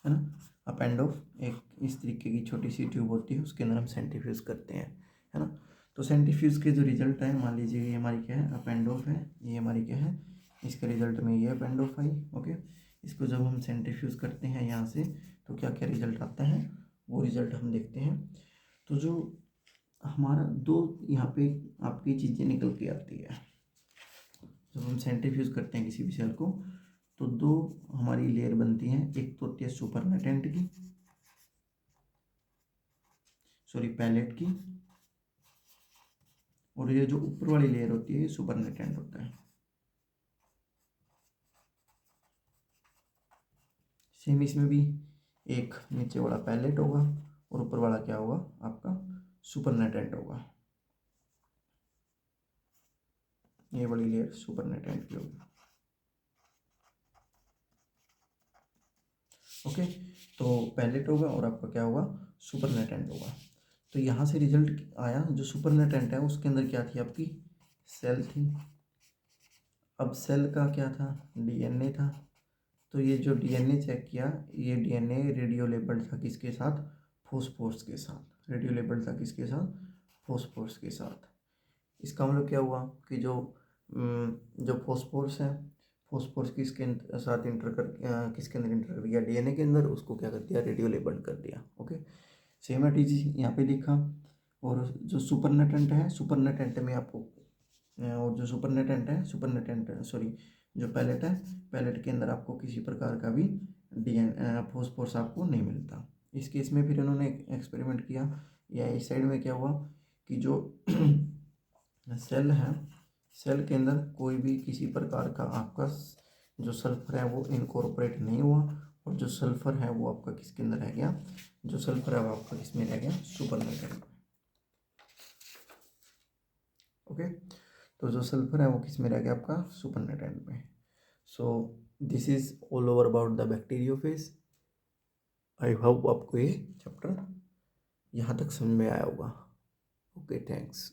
है ना। अपेंडोफ एक इस तरीके की छोटी सी ट्यूब होती है, उसके अंदर हम सेंट्रीफ्यूज करते हैं, है ना। तो सेंट्रीफ्यूज के जो रिजल्ट है, मान लीजिए ये हमारी क्या है, अपेंडोफ है, ये हमारी क्या है, इसके रिजल्ट में ये अपेंडोफ आई। ओके, इसको जब हम सेंट्रीफ्यूज करते हैं यहाँ से, तो क्या क्या रिजल्ट आता है, वो रिजल्ट हम देखते हैं। तो जो हमारा दो यहाँ पे आपकी चीज़ें निकल के आती है, जब हम सेंट्रीफ्यूज करते हैं किसी भी सेल को, तो दो हमारी लेयर बनती हैं, एक तो होती है सुपरनेटेंट की, सॉरी पैलेट की, और ये जो ऊपर वाली लेयर होती है सुपरनेटेंट होता है। सेम इसमें भी एक नीचे वाला पैलेट होगा और ऊपर वाला क्या होगा, आपका सुपरनेटेंट होगा, ये वाली लेयर सुपरनेटेंट की होगी। ओके, तो पैलेट होगा और आपका क्या होगा, सुपरनेटेंट होगा। तो यहाँ से रिजल्ट आया, जो सुपरनेटेंट है उसके अंदर क्या थी, आपकी सेल थी। अब सेल का क्या था, डीएनए था। तो ये जो डीएनए चेक किया, ये डीएनए रेडियो लेबल्ड था किसके साथ, फोस्फोर्स के साथ, रेडियो लेबल्ड था किसके साथ, फोस्फोर्स के साथ। इसका मतलब क्या हुआ कि जो फोस्फोर्स है, फोस्फोर्स किसके साथ किसके अंदर इंटर कर दिया, डीएनए के अंदर, उसको क्या कर दिया, रेडियो लेबल्ड कर दिया। ओके, सेम एट इज यहाँ पे लिखा। और जो सुपरनेटेंट है, सुपरनेटेंट में आपको और जो सुपरनेटेंट सॉरी जो पैलेट है, पैलेट के अंदर आपको किसी प्रकार का भी फोस्फोर्स आपको नहीं मिलता। इस केस में फिर उन्होंने एक्सपेरिमेंट किया, या इस साइड में क्या हुआ कि जो सेल है, सेल के अंदर कोई भी किसी प्रकार का आपका जो सल्फर है वो इनकॉर्पोरेट नहीं हुआ, और जो सल्फर है वो आपका किसके अंदर रह गया, जो सल्फर है वो आपका किसमें रह गया, सुपरनेटेंट। ओके, तो जो सल्फर है वो किस में रह गया, आपका सुपरनेटेंट में। So this is all over about the bacteriophage. I hope आपको ये चैप्टर यहाँ तक समझ में आया होगा। Okay, thanks.